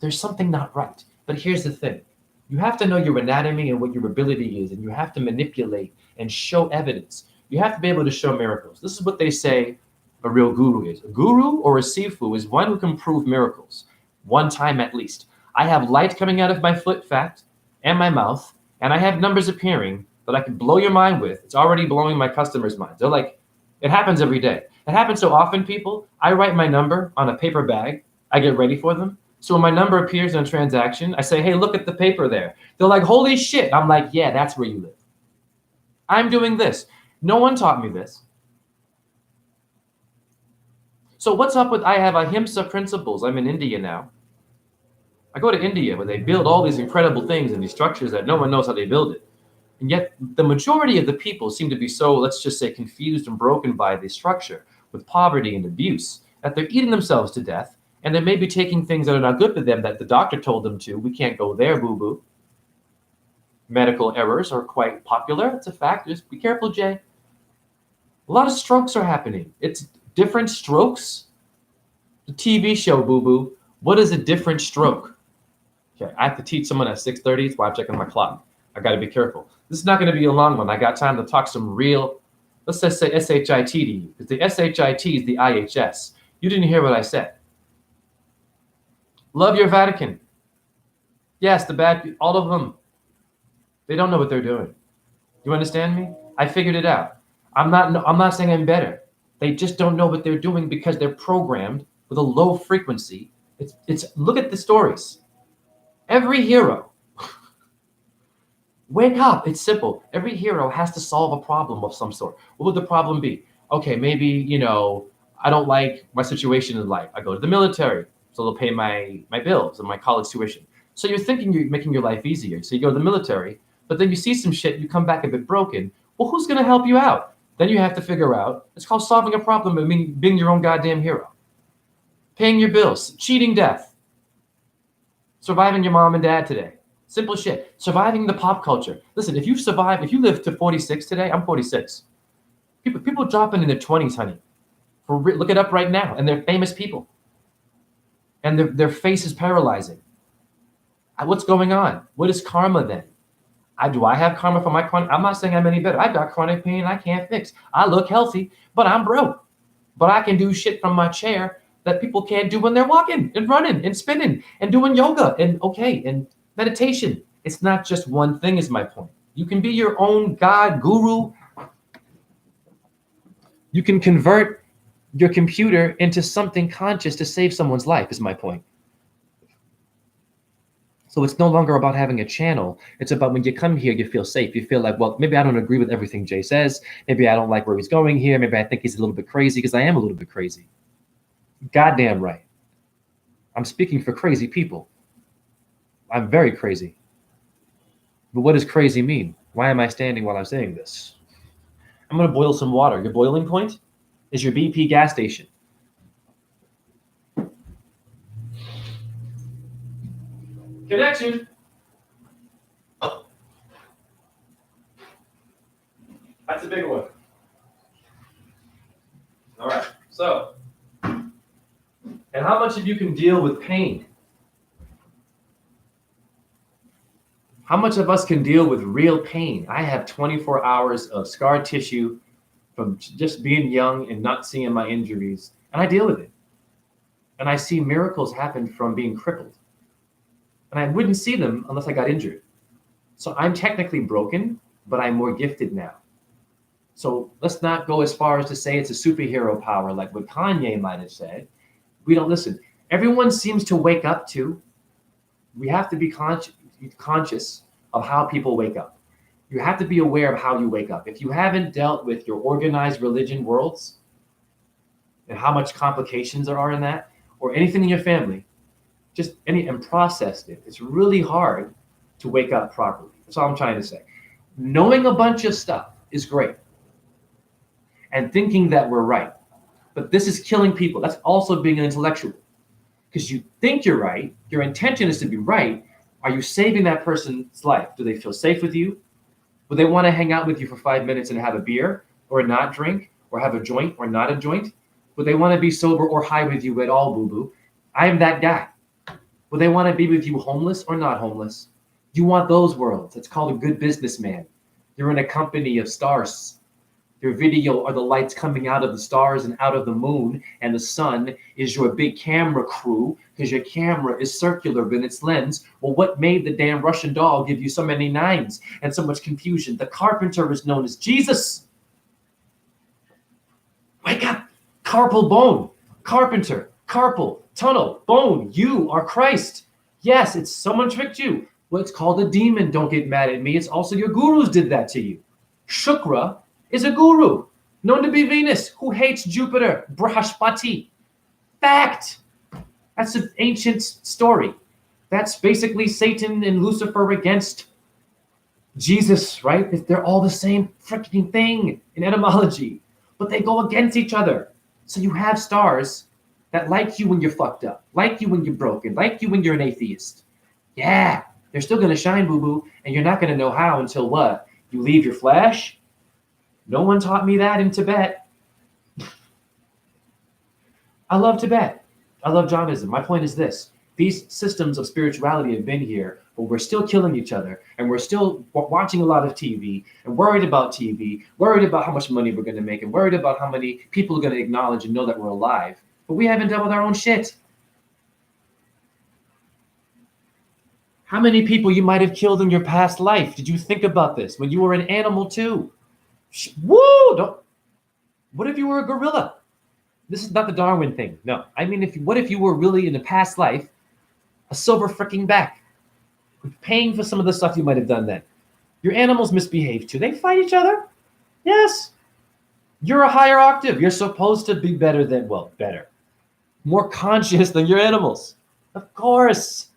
There's something not right. But here's the thing. You have to know your anatomy and what your ability is, and you have to manipulate and show evidence. You have to be able to show miracles. This is what they say a real guru is. A guru or a sifu is one who can prove miracles, one time at least. I have light coming out of my foot, fact, and my mouth, and I have numbers appearing that I can blow your mind with. It's already blowing my customers' minds. They're like, it happens every day. It happens so often, people. I write my number on a paper bag. I get ready for them. So when my number appears in a transaction, I say, hey, look at the paper there. They're like, holy shit. I'm like, yeah, that's where you live. I'm doing this. No one taught me this. So what's up with, I have ahimsa principles. I'm in India now. I go to India where they build all these incredible things and these structures that no one knows how they build it. And yet the majority of the people seem to be so, let's just say, confused and broken by the structure with poverty and abuse that they're eating themselves to death. And they may be taking things that are not good for them that the doctor told them to. We can't go there, boo-boo. Medical errors are quite popular. It's a fact. Just be careful, Jay. A lot of strokes are happening. It's different strokes. The TV show, boo-boo. What is a different stroke? Okay, I have to teach someone at 6:30. That's why I'm checking my clock. I got to be careful. This is not going to be a long one. I got time to talk some real, let's just say SHIT to you. Because the SHIT is the IHS. You didn't hear what I said. Love your Vatican. Yes, the bad, all of them. They don't know what they're doing. You understand me? I figured it out. I'm not saying I'm better. They just don't know what they're doing because they're programmed with a low frequency. It's look at the stories. Every hero. Wake up. It's simple. Every hero has to solve a problem of some sort. What would the problem be? Okay, maybe, I don't like my situation in life. I go to the military, so they'll pay my bills and my college tuition. So you're thinking you're making your life easier. So you go to the military, but then you see some shit, you come back a bit broken. Well, who's going to help you out? Then you have to figure out, it's called solving a problem. I mean, being your own goddamn hero. Paying your bills, cheating death, surviving your mom and dad today. Simple shit. Surviving the pop culture. Listen, if you live to 46 today, I'm 46. People dropping in their 20s, honey. Look it up right now. And they're famous people. And their face is paralyzing. What's going on? What is karma then? Do I have karma for my chronic? I'm not saying I'm any better. I've got chronic pain I can't fix. I look healthy, but I'm broke. But I can do shit from my chair that people can't do when they're walking and running and spinning and doing yoga and meditation. It's not just one thing is my point. You can be your own God, guru. You can convert your computer into something conscious to save someone's life is my point. So it's no longer about having a channel. It's about when you come here, you feel safe. You feel like, well, maybe I don't agree with everything Jay says. Maybe I don't like where he's going here. Maybe I think he's a little bit crazy because I am a little bit crazy. Goddamn right. I'm speaking for crazy people. I'm very crazy. But what does crazy mean? Why am I standing while I'm saying this? I'm going to boil some water. Your boiling point is your BP gas station. Connection. That's a big one. All right. So, and how much of you can deal with pain? How much of us can deal with real pain? I have 24 hours of scar tissue from just being young and not seeing my injuries, and I deal with it. And I see miracles happen from being crippled. And I wouldn't see them unless I got injured. So I'm technically broken, but I'm more gifted now. So let's not go as far as to say it's a superhero power like what Kanye might have said. We don't listen. Everyone seems to wake up to. We have to be conscious of how people wake up. You have to be aware of how you wake up. If you haven't dealt with your organized religion worlds and how much complications there are in that, or anything in your family, and processed it, it's really hard to wake up properly. That's all I'm trying to say. Knowing a bunch of stuff is great. And thinking that we're right. But this is killing people. That's also being an intellectual. Because you think you're right, your intention is to be right. Are you saving that person's life? Do they feel safe with you? Would they want to hang out with you for 5 minutes and have a beer or not drink or have a joint or not a joint? Would they want to be sober or high with you at all, boo-boo? I'm that guy. Would they want to be with you homeless or not homeless? You want those worlds. It's called a good businessman. You're in a company of stars. Your video are the lights coming out of the stars and out of the moon, and the sun is your big camera crew because your camera is circular in its lens. Well, what made the damn Russian doll give you so many nines and so much confusion? The carpenter is known as Jesus. Wake up. Carpal bone. Carpenter. Carpal. Tunnel. Bone. You are Christ. Yes, it's someone tricked you. Well, it's called a demon. Don't get mad at me. It's also your gurus did that to you. Shukra is a guru, known to be Venus, who hates Jupiter, Brahaspati. Fact. That's an ancient story. That's basically Satan and Lucifer against Jesus, right? They're all the same freaking thing in etymology, but they go against each other. So you have stars that like you when you're fucked up, like you when you're broken, like you when you're an atheist. Yeah, they're still going to shine, boo-boo, and you're not going to know how until what? You leave your flesh? No one taught me that in Tibet. I love Tibet. I love Jainism. My point is this. These systems of spirituality have been here, but we're still killing each other, and we're still watching a lot of TV, and worried about TV, worried about how much money we're going to make, and worried about how many people are going to acknowledge and know that we're alive. But we haven't dealt with our own shit. How many people you might have killed in your past life? Did you think about this when you were an animal too? Woo! What if you were a gorilla? This is not the Darwin thing. No, I mean, what if you were really in a past life a silver freaking back, paying for some of the stuff you might have done then? Your animals misbehave too. They fight each other. Yes. You're a higher octave. You're supposed to be better, more conscious than your animals. Of course,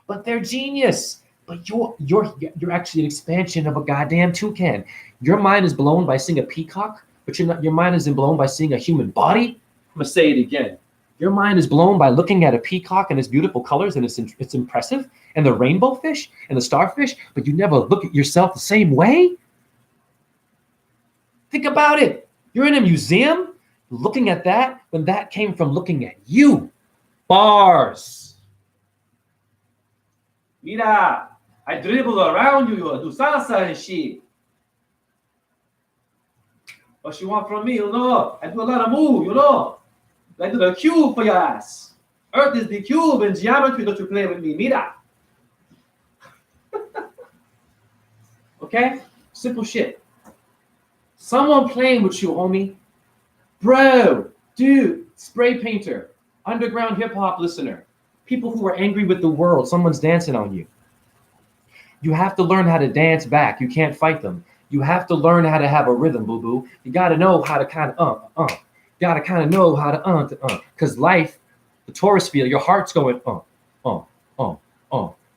but they're genius. But you're actually an expansion of a goddamn toucan. Your mind is blown by seeing a peacock, but your mind isn't blown by seeing a human body. I'm gonna say it again. Your mind is blown by looking at a peacock and its beautiful colors, and it's impressive, and the rainbow fish and the starfish, but you never look at yourself the same way. Think about it. You're in a museum looking at that when that came from looking at you. Bars. Mira. I dribble around you, do salsa and shit. What you want from me, you know? I do a lot of moves, you know? I do the cube for your ass. Earth is the cube and geometry that you play with me. Mira. Okay? Simple shit. Someone playing with you, homie. Bro, dude, spray painter, underground hip hop listener, people who are angry with the world, someone's dancing on you. You have to learn how to dance back. You can't fight them. You have to learn how to have a rhythm, boo-boo. You got to know how to kind of You got to kind of know how to because life, the Taurus field, your heart's going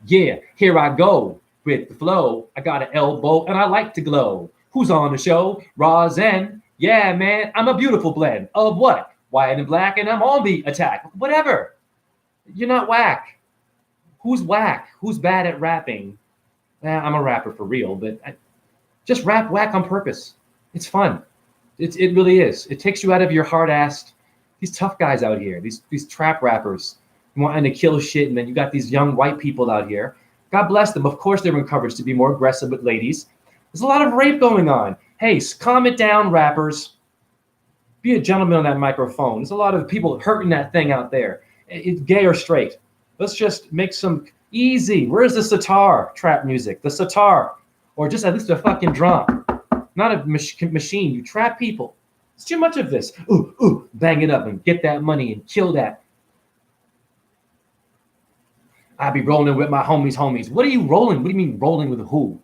yeah, here I go with the flow. I got an elbow and I like to glow. Who's on the show? Rozen. Yeah, man, I'm a beautiful blend of what? White and black, and I'm on the attack. Whatever. You're not whack. Who's whack? Who's bad at rapping? I'm a rapper for real, but just rap whack on purpose. It's fun. It really is. It takes you out of your hard-assed, these tough guys out here, these trap rappers wanting to kill shit, and then you got these young white people out here God bless them. Of course, they're encouraged to be more aggressive with ladies. There's a lot of rape going on. Hey, calm it down, rappers. Be a gentleman on that microphone. There's a lot of people hurting that thing out there. It's gay or straight. Let's just make some easy. Where's the sitar trap music? The sitar. Or just at least a fucking drum. Not a machine. You trap people. It's too much of this. Ooh, ooh, bang it up and get that money and kill that. I be rolling with my homies. What are you rolling? What do you mean rolling with who?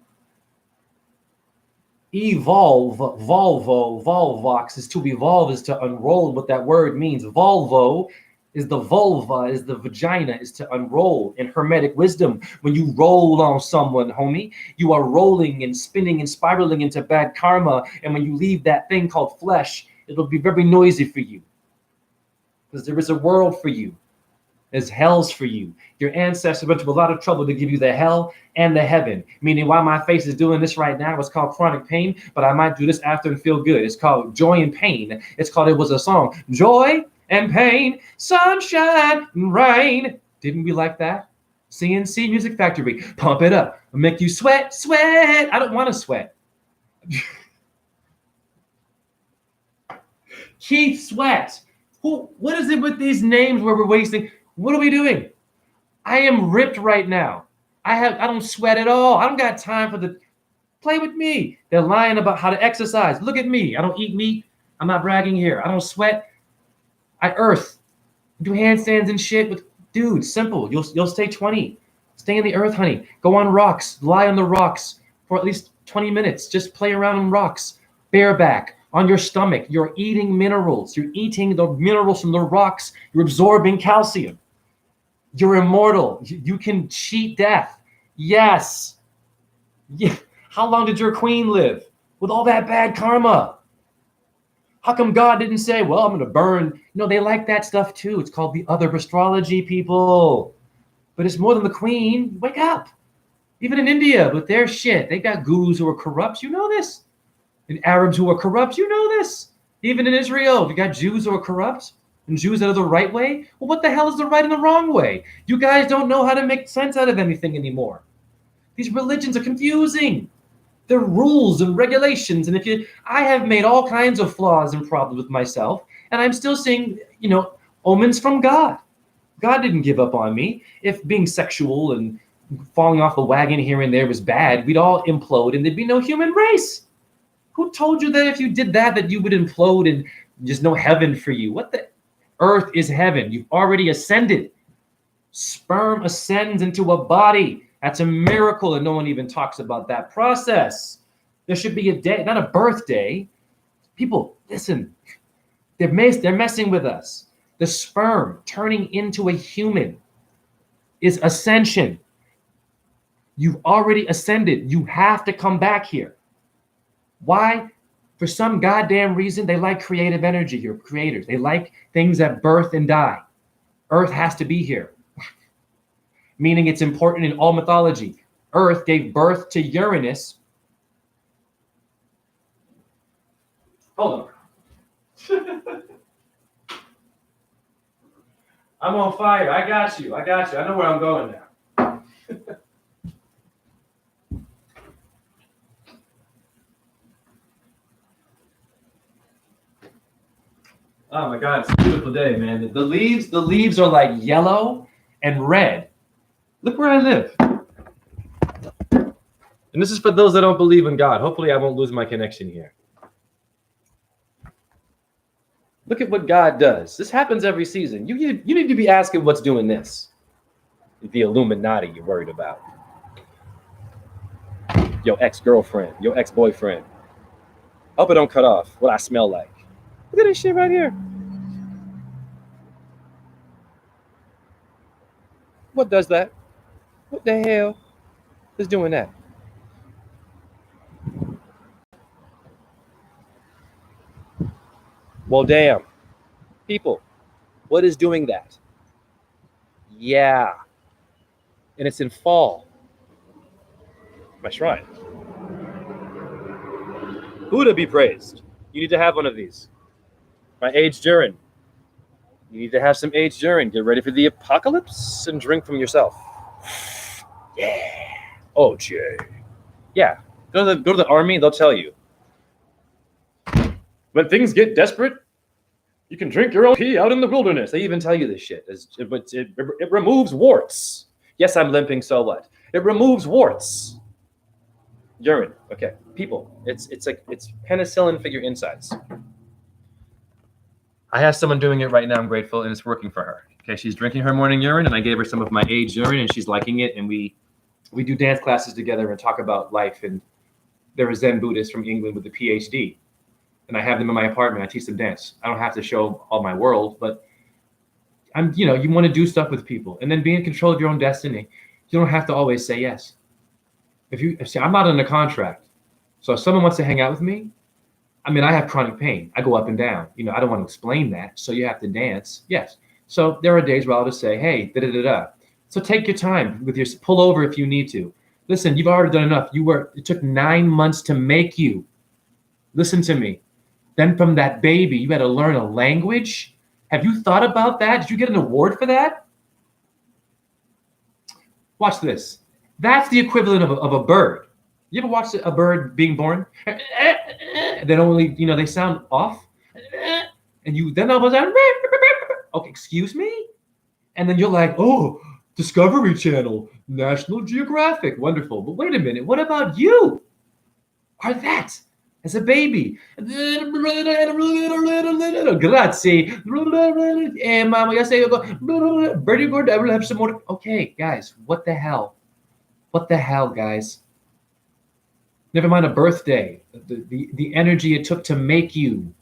Evolve, Volvox is to evolve, is to unroll, what that word means. Volvo is the vulva, is the vagina, is to unroll. In Hermetic wisdom, when you roll on someone, homie, you are rolling and spinning and spiraling into bad karma. And when you leave that thing called flesh, it'll be very noisy for you. Because there is a world for you. There's hells for you. Your ancestors went to a lot of trouble to give you the hell and the heaven. Meaning why my face is doing this right now, it's called chronic pain, but I might do this after and feel good. It's called joy and pain. It's called, it was a song, joy and pain, sunshine and rain. Didn't we like that? CNC Music Factory, pump it up, make you sweat, sweat. I don't want to sweat. Keith Sweat. What is it with these names where we're wasting? What are we doing? I am ripped right now. I don't sweat at all. I don't got time for the play with me. They're lying about how to exercise. Look at me. I don't eat meat. I'm not bragging here. I don't sweat. I earth. Do handstands and shit with dude. Simple. You'll stay 20. Stay in the earth, honey. Go on rocks. Lie on the rocks for at least 20 minutes. Just play around on rocks. Bareback. On your stomach. You're eating minerals. You're eating the minerals from the rocks. You're absorbing calcium. You're immortal. You can cheat death. Yes. Yeah. How long did your queen live? With all that bad karma. How come God didn't say, well, I'm going to burn? No, they like that stuff too. It's called the other astrology, people. But it's more than the queen. Wake up. Even in India, with their shit, they got gurus who are corrupt. You know this. And Arabs who are corrupt. You know this. Even in Israel, you got Jews who are corrupt. And Jews that are the right way? Well, what the hell is the right and the wrong way? You guys don't know how to make sense out of anything anymore. These religions are confusing. They're rules and regulations. And I have made all kinds of flaws and problems with myself, and I'm still seeing, omens from God. God didn't give up on me. If being sexual and falling off the wagon here and there was bad, we'd all implode and there'd be no human race. Who told you that if you did that you would implode and there's no heaven for you? What the? Earth is heaven. You've already ascended. Sperm ascends into a body. That's a miracle, and no one even talks about that process. There should be a day, not a birthday. People, listen, they're messing with us. The sperm turning into a human is ascension. You've already ascended. You have to come back here. Why? For some goddamn reason, they like creative energy. You're creators. They like things that birth and die. Earth has to be here. Meaning it's important in all mythology. Earth gave birth to Uranus. Hold on. I'm on fire. I got you. I know where I'm going now. Oh my God, it's a beautiful day, man. The leaves are like yellow and red. Look where I live. And this is for those that don't believe in God. Hopefully I won't lose my connection here. Look at what God does. This happens every season. You need to be asking what's doing this. The Illuminati you're worried about. Your ex-girlfriend, your ex-boyfriend. Hope it don't cut off what I smell like. Look at this shit right here. What does that? What the hell is doing that? Well, damn. People, what is doing that? Yeah. And it's in fall. My shrine. Buddha be praised. You need to have one of these. My aged urine. You need to have some aged urine. Get ready for the apocalypse and drink from yourself. Yeah. Oh, Jay. Yeah. Go to the army. They'll tell you. When things get desperate, you can drink your own pee out in the wilderness. They even tell you this shit. It removes warts. Yes, I'm limping. So what? It removes warts. Urine. Okay, people. It's penicillin for your insides. I have someone doing it right now. I'm grateful, and it's working for her. Okay, she's drinking her morning urine, and I gave her some of my aged urine, and she's liking it. And we do dance classes together and talk about life. And they're a Zen Buddhist from England with a PhD, and I have them in my apartment. I teach them dance. I don't have to show all my world, but you want to do stuff with people, and then be in control of your own destiny. You don't have to always say yes. See, I'm not in a contract, so if someone wants to hang out with me, I mean, I have chronic pain. I go up and down. I don't want to explain that. So you have to dance. Yes. So there are days where I'll just say, hey, da-da-da-da. So take your time with pull over if you need to. Listen, you've already done enough. It took 9 months to make you. Listen to me. Then from that baby, you had to learn a language. Have you thought about that? Did you get an award for that? Watch this. That's the equivalent of a bird. You ever watch a bird being born? Then only, they sound off. And you then all of a sudden, okay, excuse me? And then you're like, oh, Discovery Channel, National Geographic, wonderful. But wait a minute, what about you? Are that as a baby? Grazie. Mama, Birdie bird, I will have some more. Okay, guys, what the hell? What the hell, guys? Never mind a birthday, the energy it took to make you.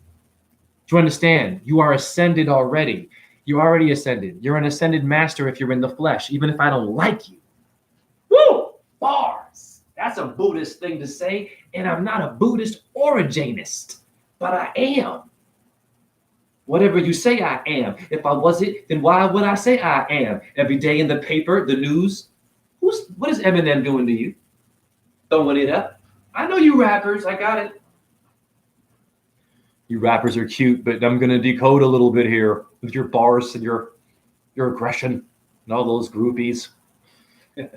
Do you understand? You are ascended already. You already ascended. You're an ascended master if you're in the flesh, even if I don't like you. Woo! Bars. That's a Buddhist thing to say, and I'm not a Buddhist or a Jainist, but I am. Whatever you say I am. If I wasn't, then why would I say I am? Every day in the paper, the news. What is Eminem doing to you? Throwing it up. I know you rappers. I got it. You rappers are cute, but I'm going to decode a little bit here with your bars and your aggression and all those groupies. Okay.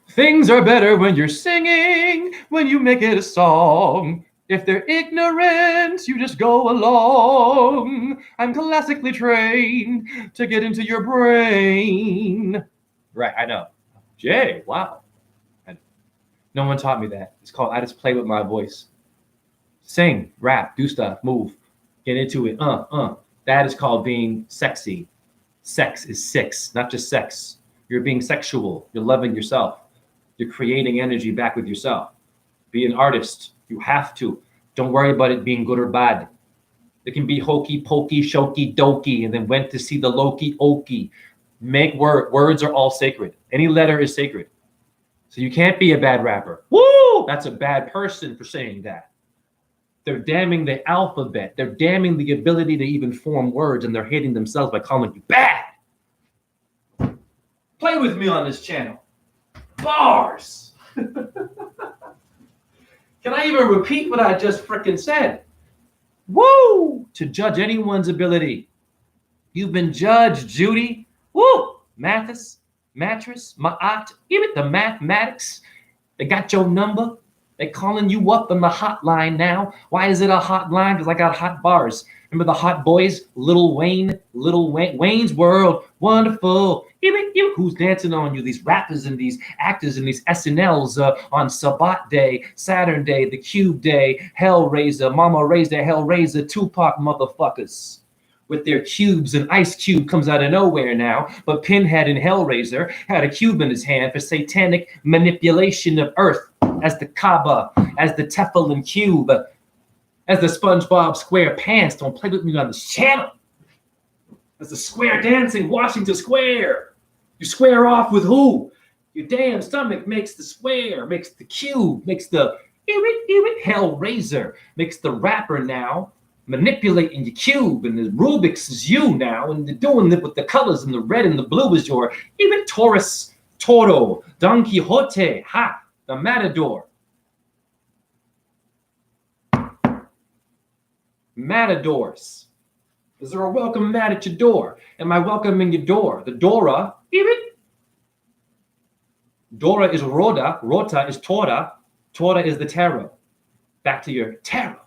Things are better when you're singing, when you make it a song. If they're ignorant, you just go along. I'm classically trained to get into your brain. Right, I know. Jay, wow. No one taught me that. It's called I just play with my voice. Sing, rap, do stuff, move, get into it. That is called being sexy. Sex is six, not just sex. You're being sexual. You're loving yourself. You're creating energy back with yourself. Be an artist. You have to. Don't worry about it being good or bad. It can be hokey pokey, shoky dokey, and then went to see the Loki Okie. Make words are all sacred. Any letter is sacred. So you can't be a bad rapper. Woo! That's a bad person for saying that. They're damning the alphabet. They're damning the ability to even form words, and they're hating themselves by calling you bad. Play with me on this channel. Bars. Can I even repeat what I just frickin' said? Woo! To judge anyone's ability. You've been judged, Judy. Woo! Mathis, mattress, Ma'at, even the mathematics. They got your number. They calling you up on the hotline now. Why is it a hotline? Because I got hot bars. Remember the hot boys? Lil Wayne, Wayne's World, wonderful. Who's dancing on you? These rappers and these actors and these SNLs on Sabbat Day, Saturn Day, The Cube Day, Hellraiser, Mama Raised a Hellraiser, Tupac motherfuckers. With their cubes, and Ice Cube comes out of nowhere now, but Pinhead and Hellraiser had a cube in his hand for satanic manipulation of Earth as the Kaaba, as the Teflon Cube, as the SpongeBob SquarePants. Don't play with me on this channel. As the square dancing, Washington Square. You square off with who? Your damn stomach makes the square, makes the cube, makes the Hellraiser, makes the rapper now manipulating your cube, and the Rubik's is you now, and they're doing it with the colors, and the red and the blue is your Taurus, Toro, Don Quixote, the Matador. Matadors. Is there a welcome mat at your door? Am I welcoming your door? The Dora, even. Dora is Rhoda. Rota is Tora. Tora is the tarot. Back to your tarot.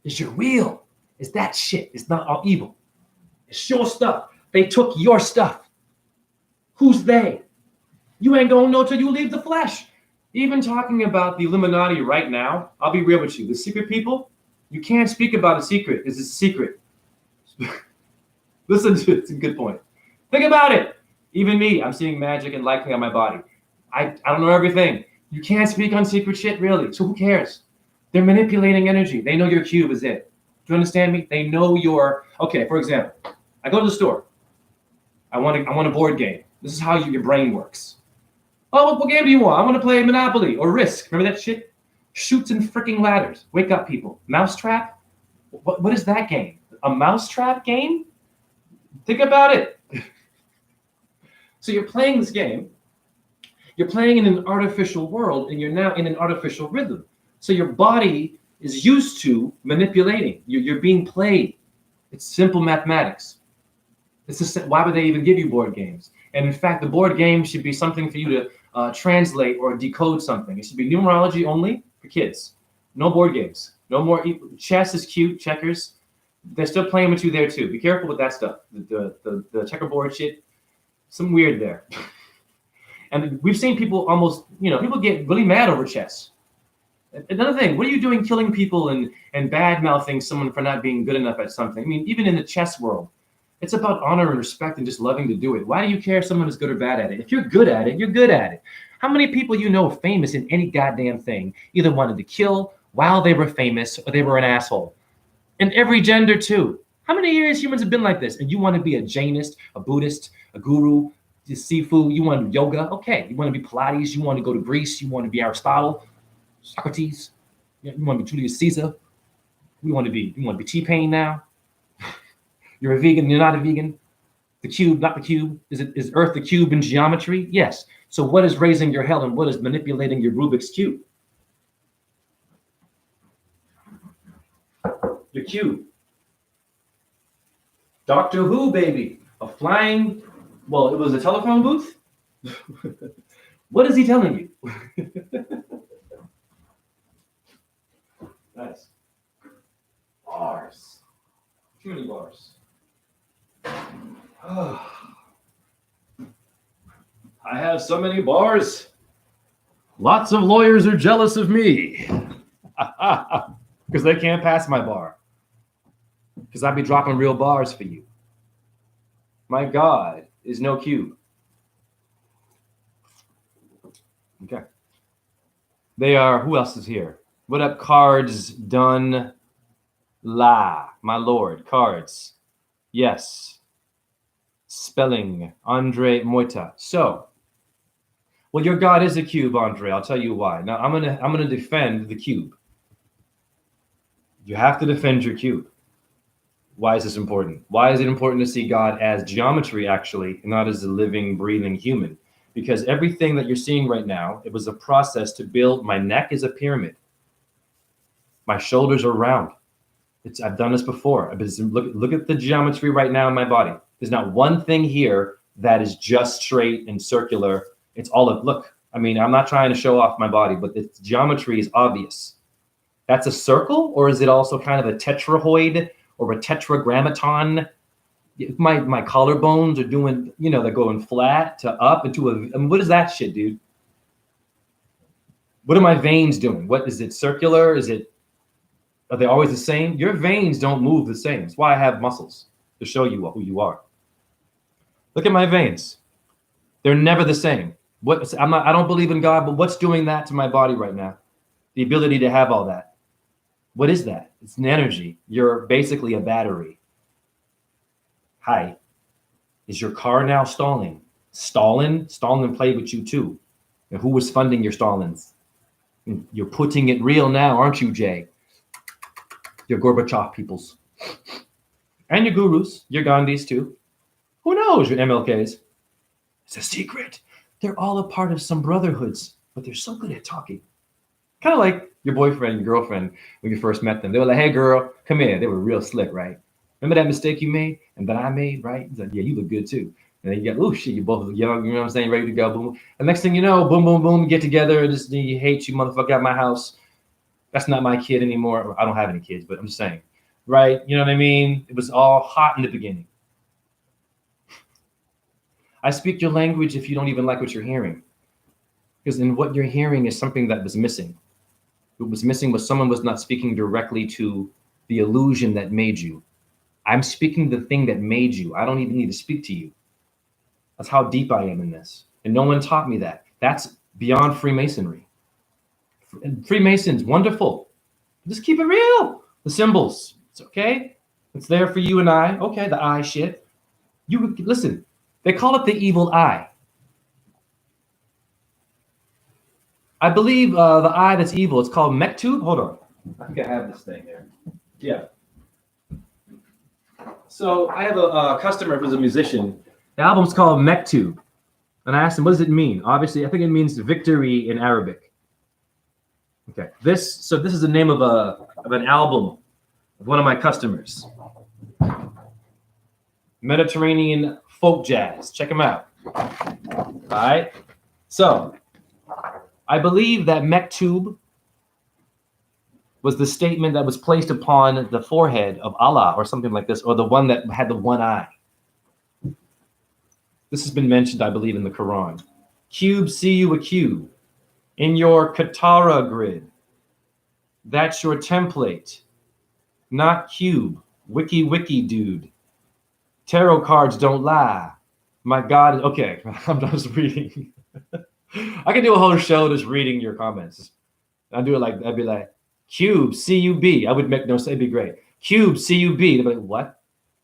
Is your wheel. It's that shit. It's not all evil. It's your stuff. They took your stuff. Who's they? You ain't gonna know till you leave the flesh. Even talking about the Illuminati right now, I'll be real with you. The secret people, you can't speak about a secret. It's a secret. Listen to it. It's a good point. Think about it. Even me, I'm seeing magic and light on my body. I don't know everything. You can't speak on secret shit, really. So who cares? They're manipulating energy. They know your cube is it. Do you understand me? They know your. Okay, for example, I go to the store. I want a board game. This is how your brain works. Oh, what game do you want? I want to play Monopoly or Risk. Remember that shit? Shoots and freaking ladders. Wake up, people. Mousetrap? What is that game? A mousetrap game? Think about it. So you're playing this game. You're playing in an artificial world, and you're now in an artificial rhythm. So your body is used to manipulating. You're being played. It's simple mathematics. It's just, why would they even give you board games? And in fact, the board game should be something for you to translate or decode something. It should be numerology only for kids. No board games. No more. Chess is cute. Checkers. They're still playing with you there too. Be careful with that stuff. The checkerboard shit. Some weird there. And we've seen people almost, people get really mad over chess. Another thing, what are you doing killing people and bad-mouthing someone for not being good enough at something? I mean, even in the chess world, it's about honor and respect and just loving to do it. Why do you care if someone is good or bad at it? If you're good at it, you're good at it. How many people you know famous in any goddamn thing either wanted to kill while they were famous or they were an asshole? And every gender too. How many years humans have been like this? And you want to be a Jainist, a Buddhist, a guru, Sifu, you want yoga? Okay. You want to be Pilates, you want to go to Greece, you want to be Aristotle, Socrates, you want to be Julius Caesar, you want to be T-Pain now. You're a vegan, you're not a vegan. The cube, not the cube. Is Earth the cube in geometry? Yes. So what is raising your hell and what is manipulating your Rubik's Cube? Your cube. Doctor Who, baby. A flying, well, it was a telephone booth? What is he telling you? Nice. Bars. Too many bars. I have so many bars. Lots of lawyers are jealous of me because they can't pass my bar. Because I'd be dropping real bars for you. My God is no cube. Okay. They are, who else is here? What up, Cards Done La, my lord, Cards. Yes. Spelling, Andre Moita. So, well, your God is a cube, Andre. I'll tell you why. Now, I'm gonna defend the cube. You have to defend your cube. Why is this important? Why is it important to see God as geometry, actually, and not as a living, breathing human? Because everything that you're seeing right now, it was a process to build. My neck is a pyramid. My shoulders are round. I've done this before. Look at the geometry right now in my body. There's not one thing here that is just straight and circular. It's all of, look, I mean, I'm not trying to show off my body, but the geometry is obvious. That's a circle, or is it also kind of a tetrahoid or a tetragrammaton? My collarbones are doing, they're going flat to up into what is that shit, dude? What are my veins doing? What is it, circular? Are they always the same? Your veins don't move the same. That's why I have muscles, to show you who you are. Look at my veins. They're never the same. I don't believe in God, but what's doing that to my body right now? The ability to have all that. What is that? It's an energy. You're basically a battery. Hi. Is your car now stalling? Stalin played with you too. And who was funding your Stalins? You're putting it real now, aren't you, Jay? Your Gorbachev peoples. And your gurus, your Gandhis too. Who knows, your MLKs? It's a secret. They're all a part of some brotherhoods, but they're so good at talking. Kind of like your boyfriend, your girlfriend, when you first met them. They were like, hey, girl, come here. They were real slick, right? Remember that mistake you made and that I made, right? He's like, yeah, you look good too. And then you get, oh shit, you both young, you know what I'm saying, ready to go, boom. And next thing you know, boom, boom, boom, get together, just you hate you, motherfucker, at my house. That's not my kid anymore. I don't have any kids, but I'm just saying, right? You know what I mean? It was all hot in the beginning. I speak your language if you don't even like what you're hearing. Because in what you're hearing is something that was missing. What was missing was someone was not speaking directly to the illusion that made you. I'm speaking the thing that made you. I don't even need to speak to you. That's how deep I am in this. And no one taught me that. That's beyond Freemasonry. Freemasons, wonderful. Just keep it real. The symbols, it's okay. It's there for you and I. Okay, the eye shit. You listen, they call it the evil eye. I believe the eye that's evil, it's called Mektub. Hold on. I think I have this thing here. Yeah. So I have a customer who's a musician. The album's called Mektub. And I asked him, what does it mean? Obviously, I think it means victory in Arabic. Okay. This is the name of an album of one of my customers. Mediterranean folk jazz. Check them out. All right. So I believe that Mektub was the statement that was placed upon the forehead of Allah or something like this, or the one that had the one eye. This has been mentioned, I believe, in the Quran. Cube, see you a cube. In your Katara grid. That's your template. Not cube. Wiki, dude. Tarot cards don't lie. My God. Okay, I'm just reading. I can do a whole show just reading your comments. I'd do it like, I'd be like, Cube, C-U-B. I would make no sense. It'd be great. Cube, C-U-B. They'd be like, what?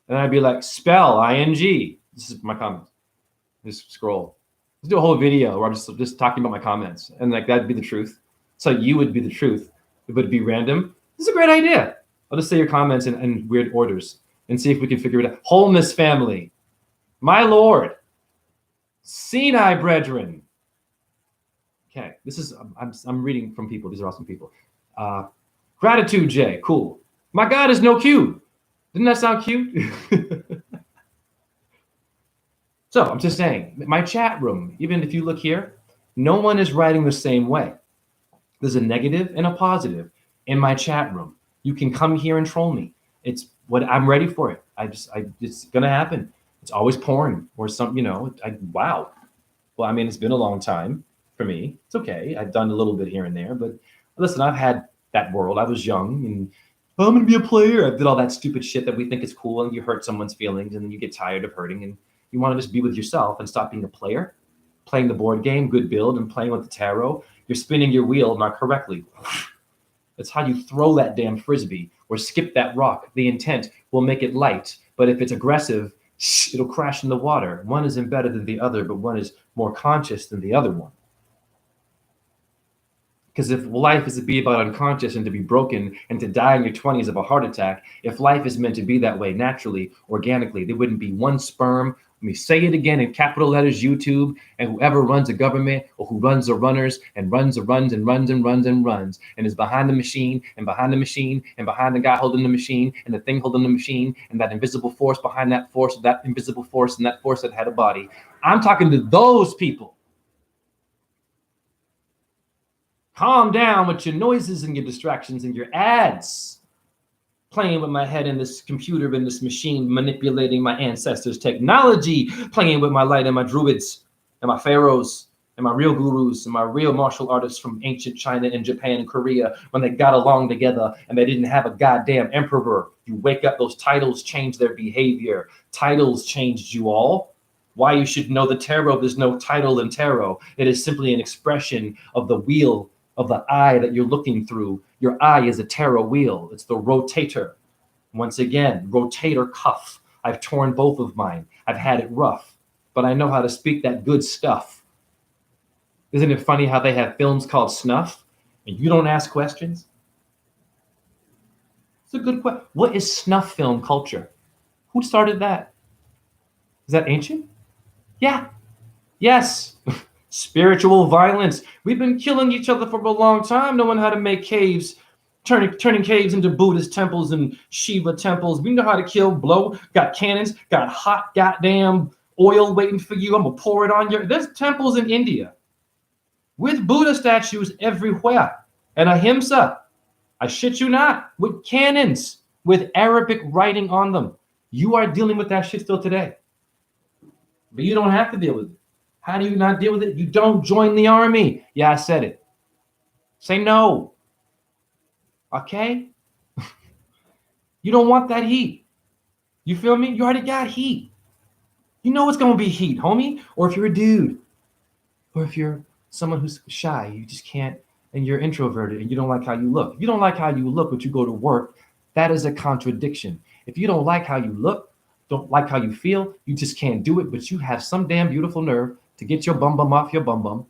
And I'd be like, spell, I-N-G. This is my comments. Just scroll. Let's do a whole video where I'm just talking about my comments. And like, that'd be the truth. So you would be the truth. It would be random. This is a great idea. I'll just say your comments in weird orders and see if we can figure it out. Wholeness family. My Lord. Sinai brethren. Okay, this is, I'm reading from people. These are awesome people. Gratitude, Jay. Cool. My God is no cube. Didn't that sound cute? So I'm just saying, my chat room, even if you look here, no one is writing the same way. There's a negative and a positive in my chat room. You can come here and troll me. It's what I'm ready for it. It's gonna happen. It's always porn or something, you know. Wow. Well, I mean, it's been a long time for me. It's okay. I've done a little bit here and there, but listen, I've had that world. I was young and I'm gonna be a player. I did all that stupid shit that we think is cool, and you hurt someone's feelings, and then you get tired of hurting, and you want to just be with yourself and stop being a player, playing the board game, good build, and playing with the tarot. You're spinning your wheel not correctly. That's how you throw that damn frisbee or skip that rock. The intent will make it light, but if it's aggressive, it'll crash in the water. One isn't better than the other, but one is more conscious than the other one. Because if life is to be about unconscious and to be broken and to die in your 20s of a heart attack, if life is meant to be that way naturally, organically, there wouldn't be one sperm. Let me say it again in capital letters, YouTube, and whoever runs a government or who runs the runners and runs and runs and runs and runs and runs and is behind the machine and behind the machine and behind the guy holding the machine and the thing holding the machine and that invisible force behind that force, that invisible force and that force that had a body. I'm talking to those people. Calm down with your noises and your distractions and your ads. Playing with my head in this computer, in this machine, manipulating my ancestors' technology, playing with my light and my druids and my pharaohs and my real gurus and my real martial artists from ancient China and Japan and Korea when they got along together and they didn't have a goddamn emperor. You wake up, those titles change their behavior. Titles changed you all. Why you should know the tarot, there's no title in tarot. It is simply an expression of the wheel of the eye that you're looking through. Your eye is a tarot wheel. It's the rotator. Once again, rotator cuff. I've torn both of mine. I've had it rough, but I know how to speak that good stuff. Isn't it funny how they have films called Snuff and you don't ask questions? It's a good question. What is snuff film culture? Who started that? Is that ancient? Yeah. Yes. Spiritual violence. We've been killing each other for a long time, knowing how to make caves, turning caves into Buddhist temples and Shiva temples. We know how to kill, blow, got cannons, got hot goddamn oil waiting for you. I'm gonna pour it on your. There's temples in India with Buddha statues everywhere. And ahimsa, I shit you not, with cannons, with Arabic writing on them. You are dealing with that shit still today. But you don't have to deal with it. How do you not deal with it? You don't join the army. Yeah, I said it. Say no. Okay? You don't want that heat. You feel me? You already got heat. You know it's going to be heat, homie. Or if you're a dude, or if you're someone who's shy, you just can't, and you're introverted and you don't like how you look. If you don't like how you look, but you go to work, that is a contradiction. If you don't like how you look, don't like how you feel, you just can't do it, but you have some damn beautiful nerve to get your bum off your bum,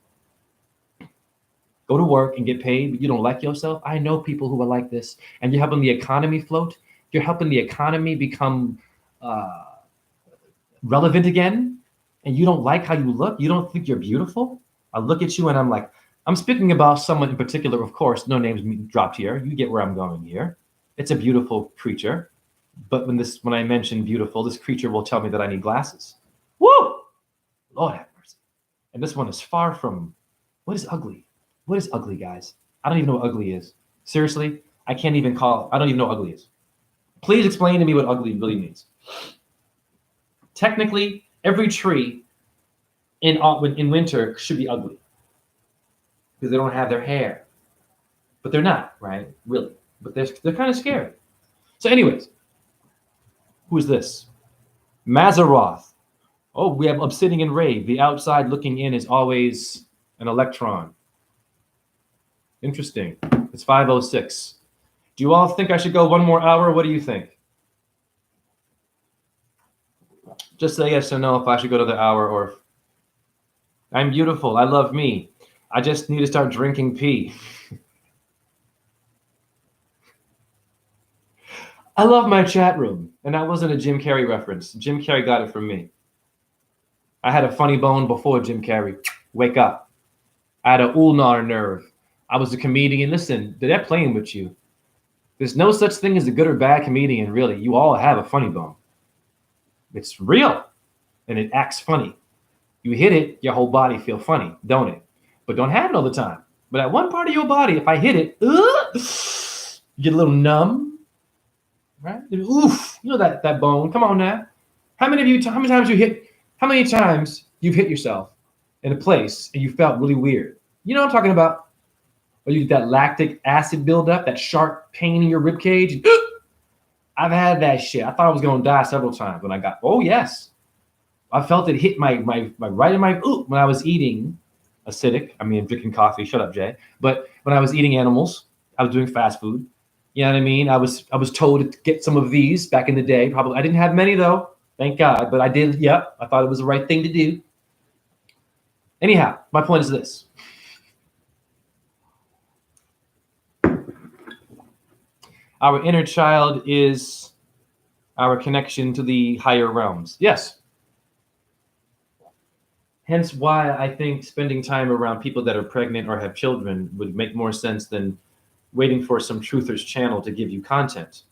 go to work and get paid, but you don't like yourself. I know people who are like this, and you're helping the economy float. You're helping the economy become relevant again, and you don't like how you look. You don't think you're beautiful. I look at you and I'm like, I'm speaking about someone in particular, of course, no names dropped here. You get where I'm going here. It's a beautiful creature. But when I mention beautiful, this creature will tell me that I need glasses. Woo! Lord have mercy. And this one is far from, what is ugly? What is ugly, guys? I don't even know what ugly is. Seriously, I don't even know what ugly is. Please explain to me what ugly really means. Technically, every tree in winter should be ugly because they don't have their hair. But they're not, right? Really. But they're kind of scary. So anyways, who is this? Mazaroth. Oh, we have Obsidian Ray. The outside looking in is always an electron. Interesting. It's 5:06. Do you all think I should go one more hour? What do you think? Just say yes or no if I should go to the hour, or if I'm beautiful. I love me. I just need to start drinking pee. I love my chat room. And that wasn't a Jim Carrey reference. Jim Carrey got it from me. I had a funny bone before Jim Carrey. Wake up. I had an ulnar nerve. I was a comedian. Listen, they're playing with you. There's no such thing as a good or bad comedian, really. You all have a funny bone. It's real. And it acts funny. You hit it, your whole body feel funny, don't it? But don't have it all the time. But at one part of your body, if I hit it, you get a little numb. Right? Oof. You know that bone. Come on now. How many times you've hit yourself in a place and you felt really weird? You know what I'm talking about? Or you get that lactic acid buildup, that sharp pain in your rib cage. I've had that shit. I thought I was going to die several times when I got, oh yes. I felt it hit my right in my, when I was eating drinking coffee. Shut up, Jay. But when I was eating animals, I was doing fast food. You know what I mean? I was told to get some of these back in the day. Probably I didn't have many though, thank God. But I did. Yep, I thought it was the right thing to do. Anyhow, my point is this: our inner child is our connection to the higher realms. Yes. Hence why I think spending time around people that are pregnant or have children would make more sense than waiting for some truther's channel to give you content.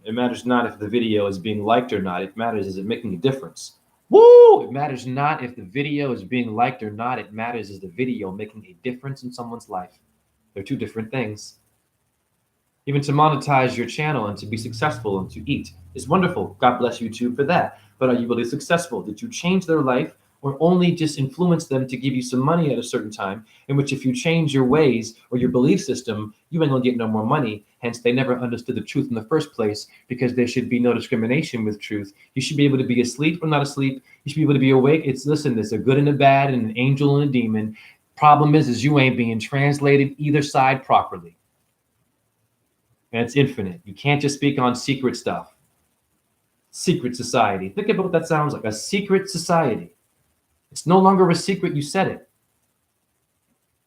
It matters not if the video is being liked or not. It matters, is it making a difference? Woo! It matters not if the video is being liked or not. It matters, is the video making a difference in someone's life? They're two different things. Even to monetize your channel and to be successful and to eat is wonderful. God bless YouTube for that. But are you really successful? Did you change their life, or only just influence them to give you some money at a certain time, in which if you change your ways or your belief system, you ain't gonna get no more money. Hence, they never understood the truth in the first place, because there should be no discrimination with truth. You should be able to be asleep or not asleep. You should be able to be awake. There's a good and a bad and an angel and a demon. Problem is you ain't being translated either side properly. And it's infinite. You can't just speak on secret stuff. Secret society. Think about what that sounds like, a secret society. It's no longer a secret, you said it.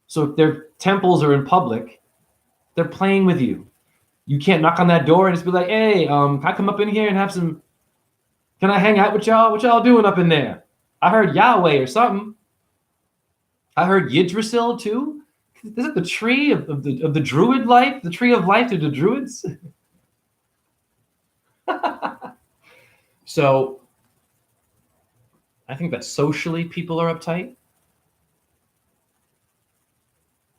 So if their temples are in public, they're playing with you. You can't knock on that door and just be like, hey, can I come up in here and can I hang out with y'all? What y'all doing up in there? I heard Yahweh or something. I heard Yggdrasil too. Is it the tree of the druid life? The tree of life to the druids? So I think that socially people are uptight.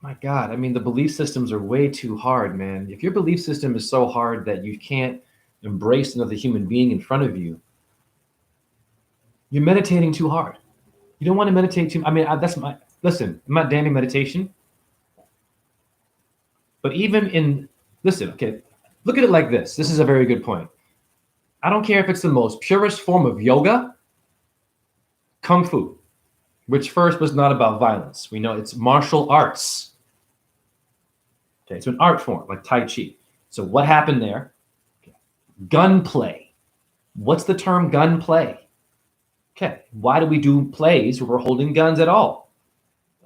My God, I mean, the belief systems are way too hard, man. If your belief system is so hard that you can't embrace another human being in front of you, you're meditating too hard. You don't want to meditate too. I mean, listen. I'm not damning meditation, but listen. Okay, look at it like this. This is a very good point. I don't care if it's the most purest form of yoga, kung fu, which first was not about violence. We know it's martial arts. Okay, it's an art form like Tai Chi. So what happened there? Okay. Gunplay. What's the term gunplay? Okay, why do we do plays where we're holding guns at all?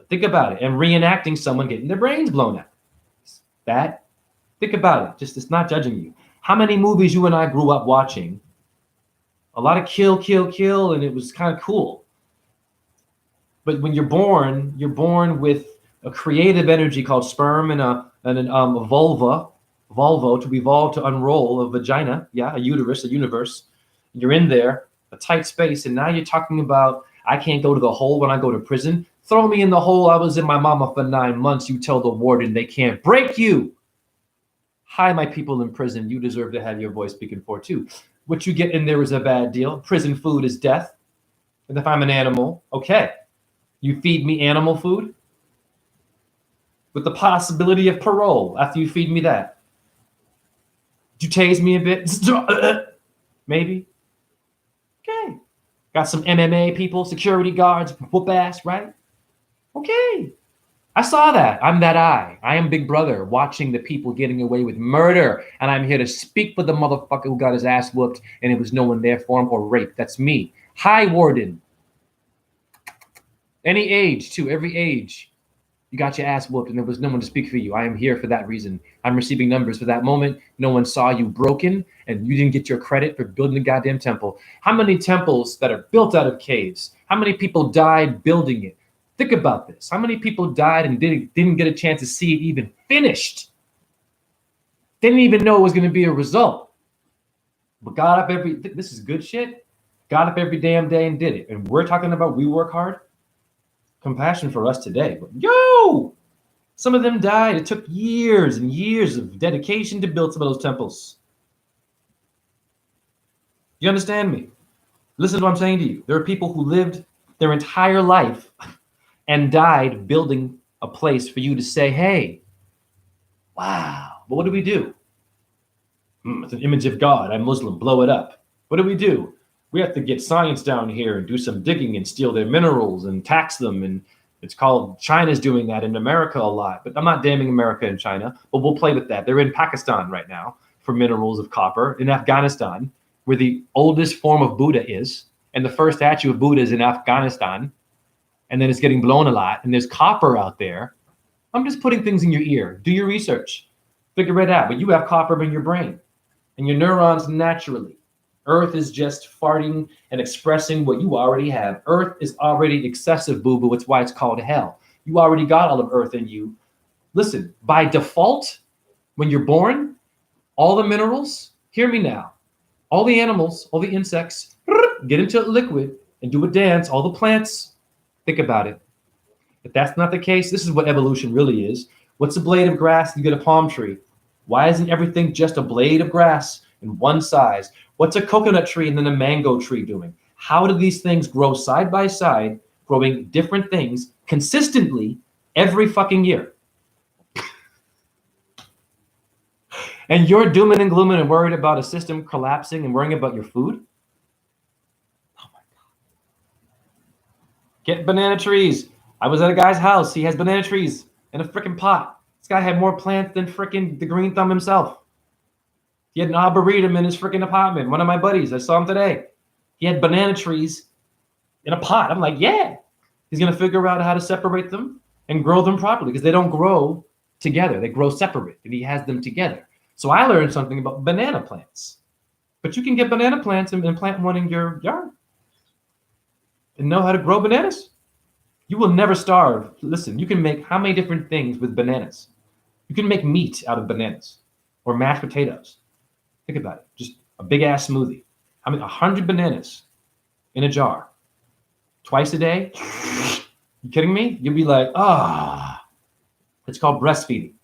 Think about it. And reenacting someone getting their brains blown out. That, think about it. Just, it's not judging you. How many movies you and I grew up watching? A lot of kill, and it was kind of cool. But when you're born with a creative energy called sperm and a vulva, to evolve to unroll a vagina, a uterus, a universe. You're in there, a tight space, and now you're talking about I can't go to the hole when I go to prison. Throw me in the hole. I was in my mama for 9 months. You tell the warden they can't break you. Hi, my people in prison. You deserve to have your voice spoken for too. What you get in there is a bad deal. Prison food is death. And if I'm an animal, okay, you feed me animal food with the possibility of parole after you feed me that. You tase me a bit, maybe. Okay. Got some MMA people, security guards, whoop ass, right? Okay. I saw that. I'm that eye. I am Big Brother watching the people getting away with murder. And I'm here to speak for the motherfucker who got his ass whooped and it was no one there for him or raped. That's me. Hi, warden. Any age, too. Every age. You got your ass whooped and there was no one to speak for you. I am here for that reason. I'm receiving numbers for that moment. No one saw you broken and you didn't get your credit for building the goddamn temple. How many temples that are built out of caves? How many people died building it? Think about this. How many people died and didn't get a chance to see it even finished? Didn't even know it was going to be a result. But got up this is good shit. Got up every damn day and did it. And we're talking about we work hard. Compassion for us today. But some of them died. It took years and years of dedication to build some of those temples. You understand me? Listen to what I'm saying to you. There are people who lived their entire life and died building a place for you to say, hey, wow. But what do we do? It's an image of God. I'm Muslim. Blow it up. What do? We have to get science down here and do some digging and steal their minerals and tax them. And it's called China's doing that in America a lot. But I'm not damning America and China, but we'll play with that. They're in Pakistan right now for minerals of copper. In Afghanistan, where the oldest form of Buddha is, and the first statue of Buddha is in Afghanistan, and then it's getting blown a lot, and there's copper out there. I'm just putting things in your ear. Do your research. Figure it out. But you have copper in your brain and your neurons naturally. Earth is just farting and expressing what you already have. Earth is already excessive, boo-boo. It's why it's called hell. You already got all of Earth in you. Listen, by default, when you're born, all the minerals, hear me now, all the animals, all the insects, get into liquid and do a dance, all the plants. Think about it. If that's not the case, this is what evolution really is. What's a blade of grass? You get a palm tree. Why isn't everything just a blade of grass in one size? What's a coconut tree and then a mango tree doing? How do these things grow side by side, growing different things consistently every fucking year? And you're dooming and glooming and worried about a system collapsing and worrying about your food? Oh my God. Get banana trees. I was at a guy's house. He has banana trees in a freaking pot. This guy had more plants than freaking the Green Thumb himself. He had an arboretum in his freaking apartment. One of my buddies, I saw him today. He had banana trees in a pot. I'm like, yeah. He's going to figure out how to separate them and grow them properly because they don't grow together. They grow separate, and he has them together. So I learned something about banana plants. But you can get banana plants and plant one in your yard and know how to grow bananas. You will never starve. Listen, you can make how many different things with bananas? You can make meat out of bananas or mashed potatoes. Think about it. Just a big ass smoothie. I mean, 100 bananas in a jar twice a day. You kidding me? You'll be like, ah, it's called breastfeeding.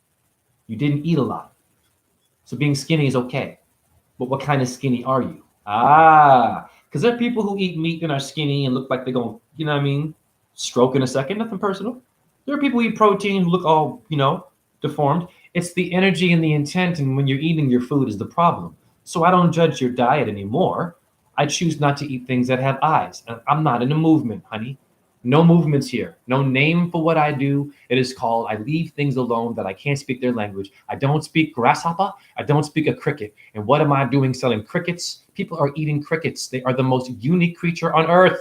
You didn't eat a lot. So being skinny is okay. But what kind of skinny are you? Because there are people who eat meat and are skinny and look like they're going, you know what I mean? Stroke in a second, nothing personal. There are people who eat protein who look all, deformed. It's the energy and the intent, and when you're eating your food is the problem. So I don't judge your diet anymore. I choose not to eat things that have eyes. And I'm not in a movement, honey. No movements here. No name for what I do. It is called I leave things alone that I can't speak their language. I don't speak grasshopper. I don't speak a cricket. And what am I doing selling crickets? People are eating crickets. They are the most unique creature on earth.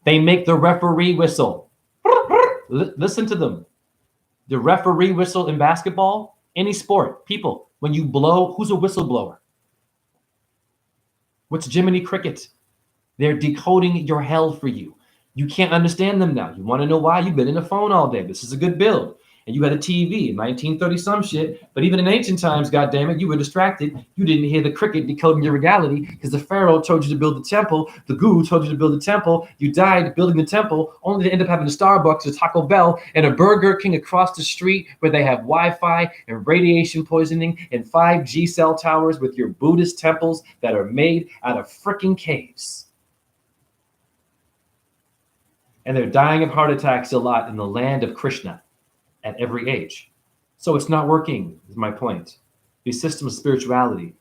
They make the referee whistle. Listen to them. The referee whistle in basketball, any sport, people, when you blow, who's a whistleblower? What's Jiminy Cricket? They're decoding your hell for you. You can't understand them now. You want to know why? You've been in a phone all day. This is a good build. And you had a TV in 1930 some shit. But even in ancient times, goddammit, you were distracted. You didn't hear the cricket decoding your reality because the pharaoh told you to build the temple. The guru told you to build the temple. You died building the temple only to end up having a Starbucks, a Taco Bell, and a Burger King across the street where they have Wi-Fi and radiation poisoning and 5G cell towers with your Buddhist temples that are made out of freaking caves. And they're dying of heart attacks a lot in the land of Krishna at every age. So it's not working, is my point. These systems of spirituality,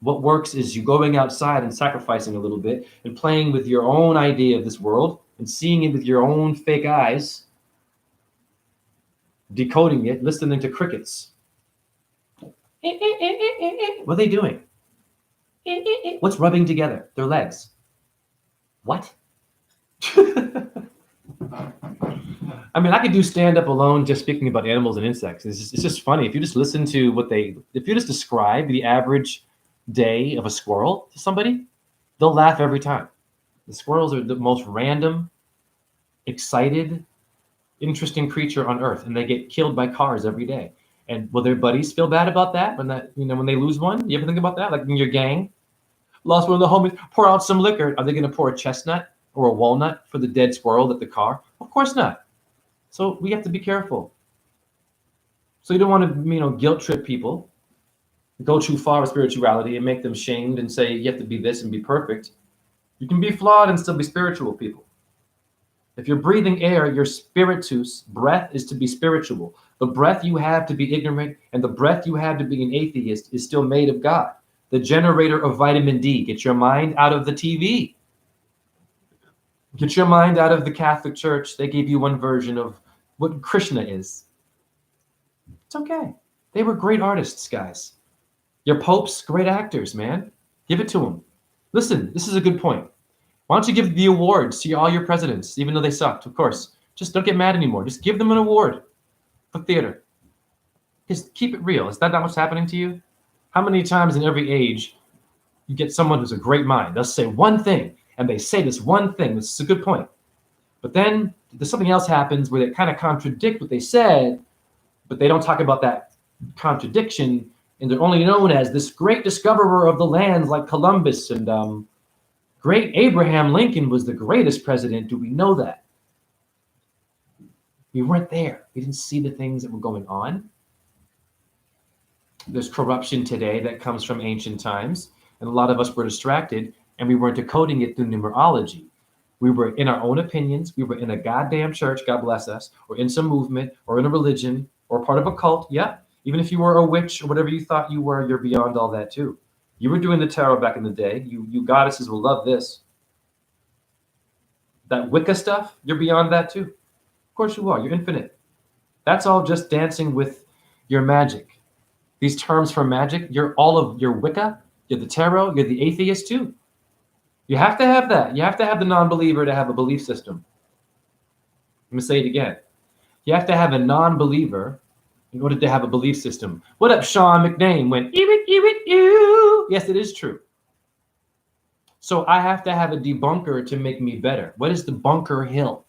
what works is you going outside and sacrificing a little bit and playing with your own idea of this world and seeing it with your own fake eyes, decoding it, listening to crickets. What are they doing? What's rubbing together? Their legs. What? I mean, I could do stand up alone just speaking about animals and insects. It's just funny. If you just listen to if you just describe the average day of a squirrel to somebody, they'll laugh every time. The squirrels are the most random, excited, interesting creature on earth, and they get killed by cars every day. And will their buddies feel bad about that when they lose one? You ever think about that? Like in your gang, lost one of the homies, pour out some liquor. Are they going to pour a chestnut or a walnut for the dead squirrel at the car? Of course not. So we have to be careful. So you don't want to, guilt trip people, go too far with spirituality and make them shamed and say you have to be this and be perfect. You can be flawed and still be spiritual, people. If you're breathing air, your spiritus, breath is to be spiritual. The breath you have to be ignorant and the breath you have to be an atheist is still made of God, the generator of vitamin D. Get your mind out of the TV. Get your mind out of the Catholic Church. They gave you one version of what Krishna is. It's okay. They were great artists, guys. Your popes, great actors, man. Give it to them. Listen, this is a good point. Why don't you give the awards to all your presidents, even though they sucked, of course. Just don't get mad anymore. Just give them an award for theater. Just keep it real. Is that not what's happening to you? How many times in every age you get someone who's a great mind? They'll say one thing, and they say this one thing. This is a good point. But then there's something else happens where they kind of contradict what they said, but they don't talk about that contradiction, and they're only known as this great discoverer of the lands like Columbus and great Abraham Lincoln was the greatest president. Do we know that? We weren't there. We didn't see the things that were going on. There's corruption today that comes from ancient times, and a lot of us were distracted, and we weren't decoding it through numerology. We were in our own opinions. We were in a goddamn church, God bless us, or in some movement, or in a religion, or part of a cult. Yeah, even if you were a witch or whatever you thought you were, you're beyond all that too. You were doing the tarot back in the day. You goddesses will love this. That Wicca stuff, you're beyond that too. Of course you are. You're infinite. That's all just dancing with your magic. These terms for magic, you're all of your Wicca, you're the tarot, you're the atheist too. You have to have that. You have to have the non-believer to have a belief system. Let me say it again. You have to have a non-believer in order to have a belief system. What up, Sean McName? Yes, it is true. So I have to have a debunker to make me better. What is the Bunker Hill?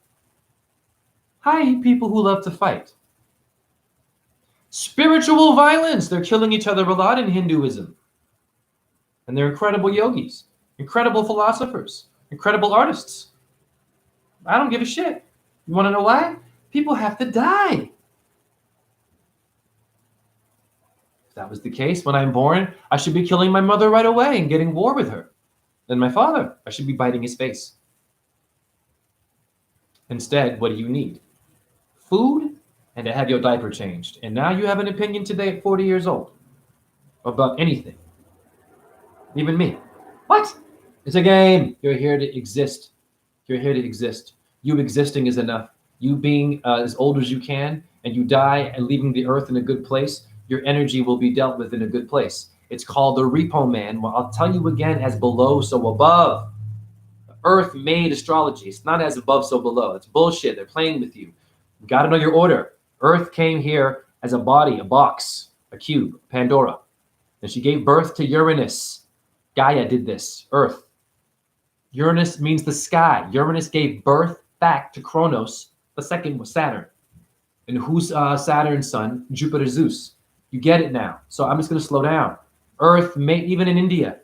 Hi, people who love to fight. Spiritual violence. They're killing each other a lot in Hinduism. And they're incredible yogis, incredible philosophers, incredible artists. I don't give a shit. You want to know why? People have to die. If that was the case when I'm born, I should be killing my mother right away and getting war with her. And my father, I should be biting his face. Instead, what do you need? Food and to have your diaper changed. And now you have an opinion today at 40 years old about anything. Even me. What? It's a game. You're here to exist. You're here to exist. You existing is enough. You being as old as you can, and you die and leaving the earth in a good place, your energy will be dealt with in a good place. It's called the Repo Man. Well, I'll tell you again, as below, so above. Earth made astrology. It's not as above, so below. It's bullshit. They're playing with you. You got to know your order. Earth came here as a body, a box, a cube, Pandora. And she gave birth to Uranus. Gaia did this, Earth. Uranus means the sky. Uranus gave birth back to Kronos. The second was Saturn. And who's Saturn's son? Jupiter, Zeus. You get it now. So I'm just going to slow down. Earth, even in India,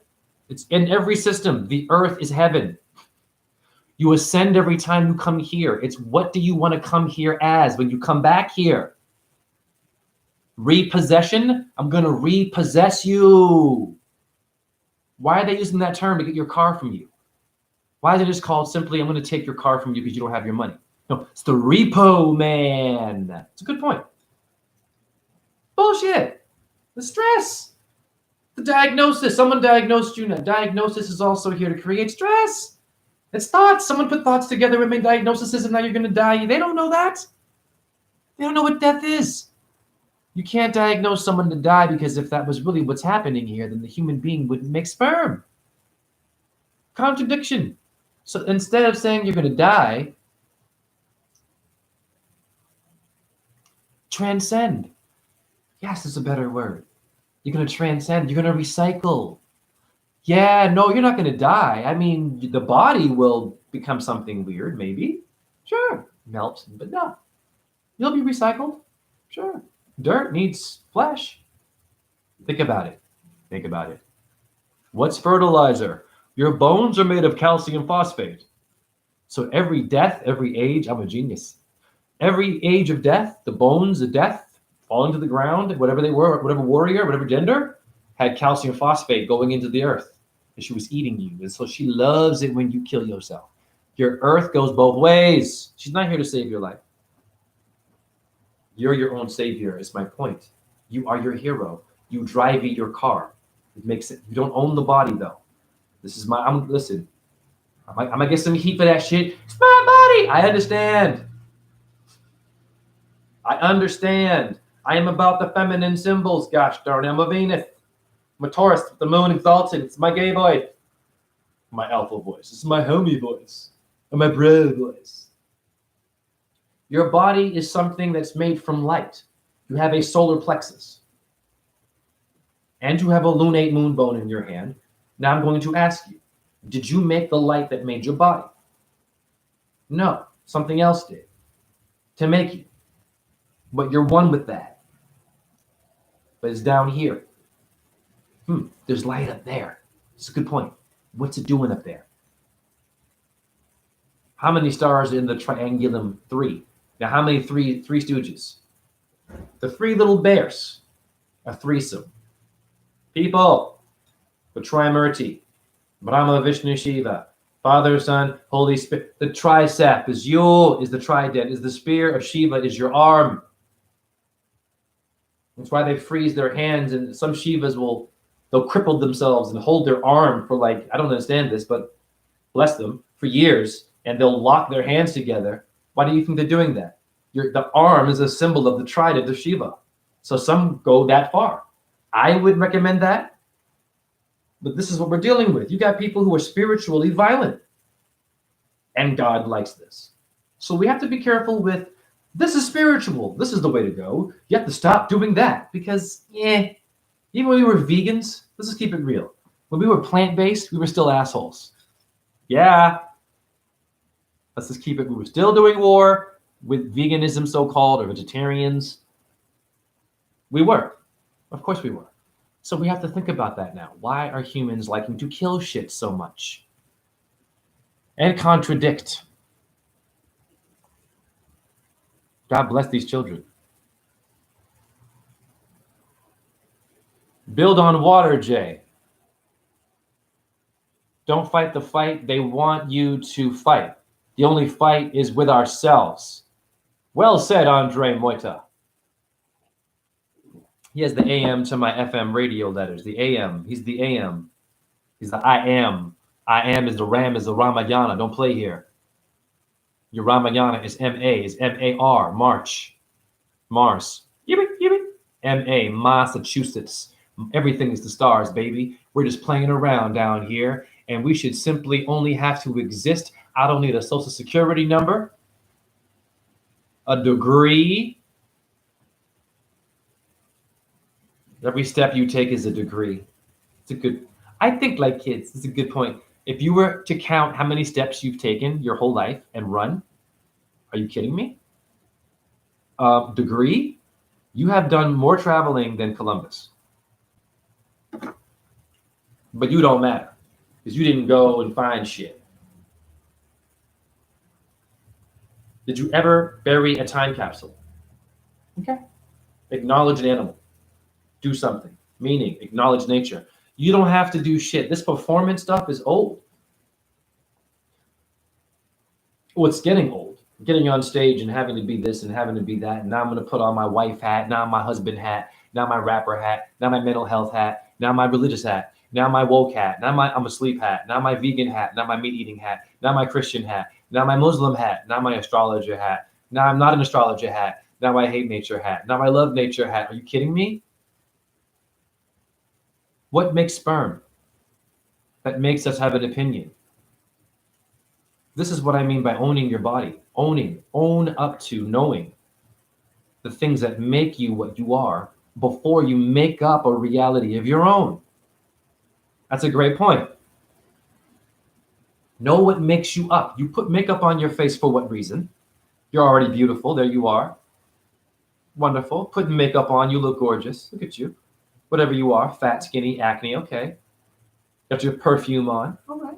it's in every system. The earth is heaven. You ascend every time you come here. It's what do you want to come here as when you come back here? Repossession? I'm going to repossess you. Why are they using that term to get your car from you? Why is it just called simply, I'm going to take your car from you because you don't have your money? No, it's the Repo Man. It's a good point. Bullshit. The stress. The diagnosis. Someone diagnosed you. Diagnosis is also here to create stress. It's thoughts. Someone put thoughts together and made diagnoses, and now you're going to die. They don't know that. They don't know what death is. You can't diagnose someone to die because if that was really what's happening here, then the human being wouldn't make sperm. Contradiction. So instead of saying you're going to die, transcend. Yes, it's a better word. You're going to transcend. You're going to recycle. Yeah, no, you're not going to die. I mean, the body will become something weird, maybe. Sure. Melt, but no. You'll be recycled. Sure. Dirt needs flesh. Think about it. Think about it. What's fertilizer? Your bones are made of calcium phosphate. So every death, every age, I'm a genius. Every age of death, the bones of death falling to the ground, whatever they were, whatever warrior, whatever gender, had calcium phosphate going into the earth. And she was eating you. And so she loves it when you kill yourself. Your earth goes both ways. She's not here to save your life. You're your own savior, is my point. You are your hero. You drive your car. It makes it. You don't own the body, though. This is my, listen, I'm gonna get some heat for that shit. It's my body. I understand. I understand. I am about the feminine symbols. Gosh darn it, I'm a Venus. I'm a Taurus with the moon exalted. It's my gay voice. My alpha voice. It's my homie voice. And my bro voice. Your body is something that's made from light. You have a solar plexus. And you have a lunate moon bone in your hand. Now I'm going to ask you, did you make the light that made your body? No, something else did to make you. But you're one with that. But it's down here. There's light up there. It's a good point. What's it doing up there? How many stars in the Triangulum 3? Now, how many three Stooges? The three little bears. A threesome. People. The Trimurti. Brahma, Vishnu, Shiva. Father, Son, Holy Spirit. The tricep is you, is the trident, is the spear of Shiva, is your arm. That's why they freeze their hands, and some Shivas they'll cripple themselves and hold their arm for like, I don't understand this, but bless them, for years, and they'll lock their hands together. Why do you think they're doing that? The arm is a symbol of the trident of Shiva. So some go that far. I would recommend that. But this is what we're dealing with. You got people who are spiritually violent. And God likes this. So we have to be careful with, this is spiritual. This is the way to go. You have to stop doing that. Because, even when we were vegans, let's just keep it real. When we were plant-based, we were still assholes. Yeah. Let's just keep it. We were still doing war with veganism, so-called, or vegetarians. We were. Of course we were. So we have to think about that now. Why are humans liking to kill shit so much? And contradict. God bless these children. Build on water, Jay. Don't fight the fight they want you to fight. The only fight is with ourselves. Well said, Andre Moita. He has the AM to my FM radio letters. The AM. He's the AM. He's the I am. I am is the Ram is the Ramayana. Don't play here. Your Ramayana is M-A, is M-A-R, March. Mars. Yippee, yippee. M-A, Massachusetts. Everything is the stars, baby. We're just playing around down here, and we should simply only have to exist. I don't need a social security number, a degree. Every step you take is a degree. It's a good, I think like kids, it's a good point. If you were to count how many steps you've taken your whole life and run, are you kidding me? Degree, you have done more traveling than Columbus. But you don't matter because you didn't go and find shit. Did you ever bury a time capsule? Okay. Acknowledge an animal. Do something. Meaning, acknowledge nature. You don't have to do shit. This performance stuff is old. Oh, it's getting old. Getting on stage and having to be this and having to be that. And now I'm going to put on my wife hat. Now my husband hat. Now my rapper hat. Now my mental health hat. Now my religious hat. Now my woke hat. Now my I'm asleep hat. Now my vegan hat. Now my meat eating hat. Now my Christian hat. Now my Muslim hat. Now my astrologer hat. Now I'm not an astrologer hat. Now I hate nature hat. Now I love nature hat. Are you kidding me? What makes sperm that makes us have an opinion? This is what I mean by owning your body. Own up to knowing the things that make you what you are before you make up a reality of your own. That's a great point. Know what makes you up. You put makeup on your face for what reason? You're already beautiful. There you are. Wonderful. Put makeup on. You look gorgeous. Look at you. Whatever you are, fat, skinny, acne, okay. Got your perfume on. All right.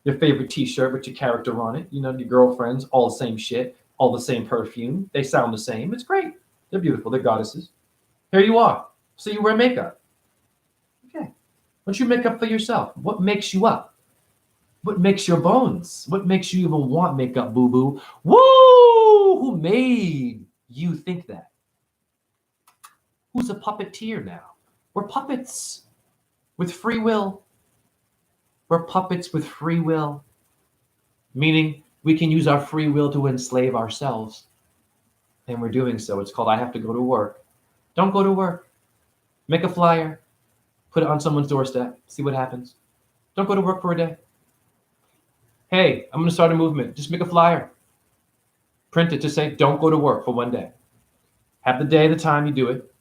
Your favorite t-shirt with your character on it. You know, your girlfriends, all the same shit, all the same perfume. They sound the same. It's great. They're beautiful. They're goddesses. Here you are. So you wear makeup. Okay. Why don't you make up for yourself? What makes you up? What makes your bones? What makes you even want makeup, boo-boo? Woo! Who made you think that? Who's a puppeteer now? We're puppets with free will. We're puppets with free will, meaning we can use our free will to enslave ourselves. And we're doing so. It's called I have to go to work. Don't go to work. Make a flyer. Put it on someone's doorstep. See what happens. Don't go to work for a day. Hey, I'm going to start a movement. Just make a flyer. Print it to say, don't go to work for one day. Have the day, the time you do it.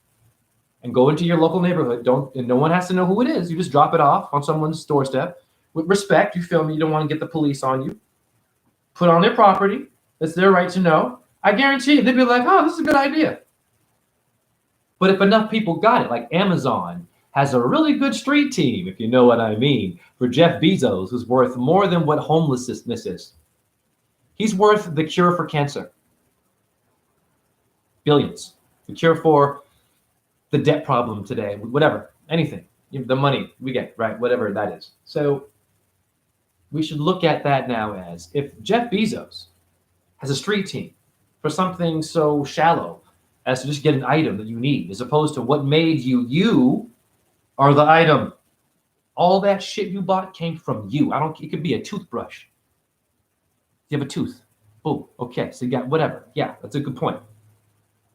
And go into your local neighborhood. And no one has to know who it is. You just drop it off on someone's doorstep with respect. You feel me? You don't want to get the police on you. Put on their property. It's their right to know. I guarantee you, they'd be like, oh, this is a good idea. But if enough people got it, like Amazon has a really good street team, if you know what I mean, for Jeff Bezos, who's worth more than what homelessness is. He's worth the cure for cancer. Billions. The cure for the debt problem today, whatever, anything, the money we get, right, whatever that is. So we should look at that now as if Jeff Bezos has a street team for something so shallow as to just get an item that you need, as opposed to what made you, you are the item. All that shit you bought came from you. It could be a toothbrush. You have a tooth. Boom. Okay, so you got whatever. Yeah, that's a good point.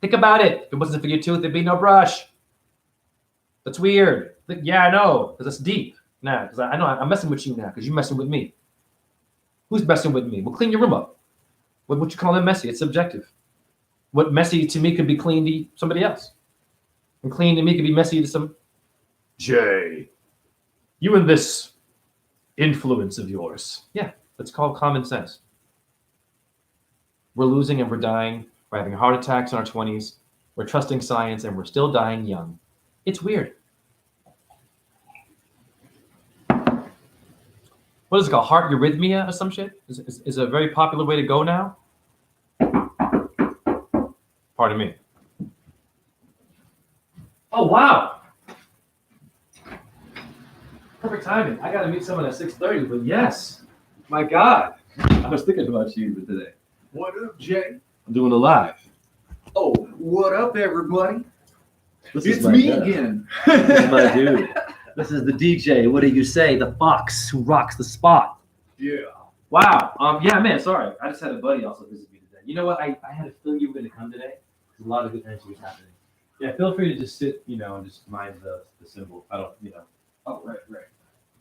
Think about it. If it wasn't for your tooth, there'd be no brush. That's weird. Yeah, I know, because it's deep. Nah, because I know I'm messing with you now, because you're messing with me. Who's messing with me? Well, clean your room up. What you call it messy? It's subjective. What messy to me could be clean to somebody else. And clean to me could be messy to some... Jay, you and this influence of yours. Yeah, that's called common sense. We're losing and we're dying. We're having heart attacks in our 20s. We're trusting science and we're still dying young. It's weird. What is it called? Heart arrhythmia or some shit? Is a very popular way to go now. Pardon me. Oh, wow. Perfect timing. I got to meet someone at 6:30, but yes. My God. I was thinking about you today. What up, Jay? I'm doing a live. Oh, what up, everybody? This It's my me guy. again. This is my dude. This is the DJ. What do you say? The fox who rocks the spot. Yeah. Wow. Yeah, man. Sorry, I just had a buddy also visit me today. You know what? I had a feeling you were going to come today. There's a lot of good energy was happening. Yeah, feel free to just sit, and just mind the symbol. I don't. Oh, right.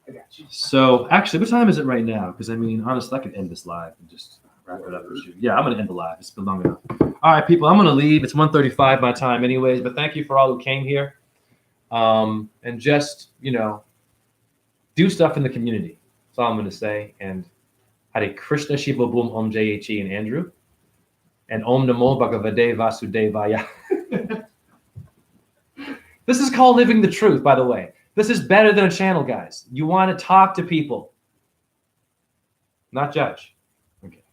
I got you. So actually, what time is it right now? Because I mean, honestly, I could end this live and just wrap it up. Yeah, I'm going to end the live. It's been long enough. All right, people. I'm going to leave. It's 1:35 my time, anyways. But thank you for all who came here. And just, do stuff in the community. That's all I'm going to say. And Hare Krishna Shiva Boom Om Jai and Andrew. And Om Namo Bhagavate Vasudevaya. This is called living the truth, by the way. This is better than a channel, guys. You want to talk to people, not judge. Okay.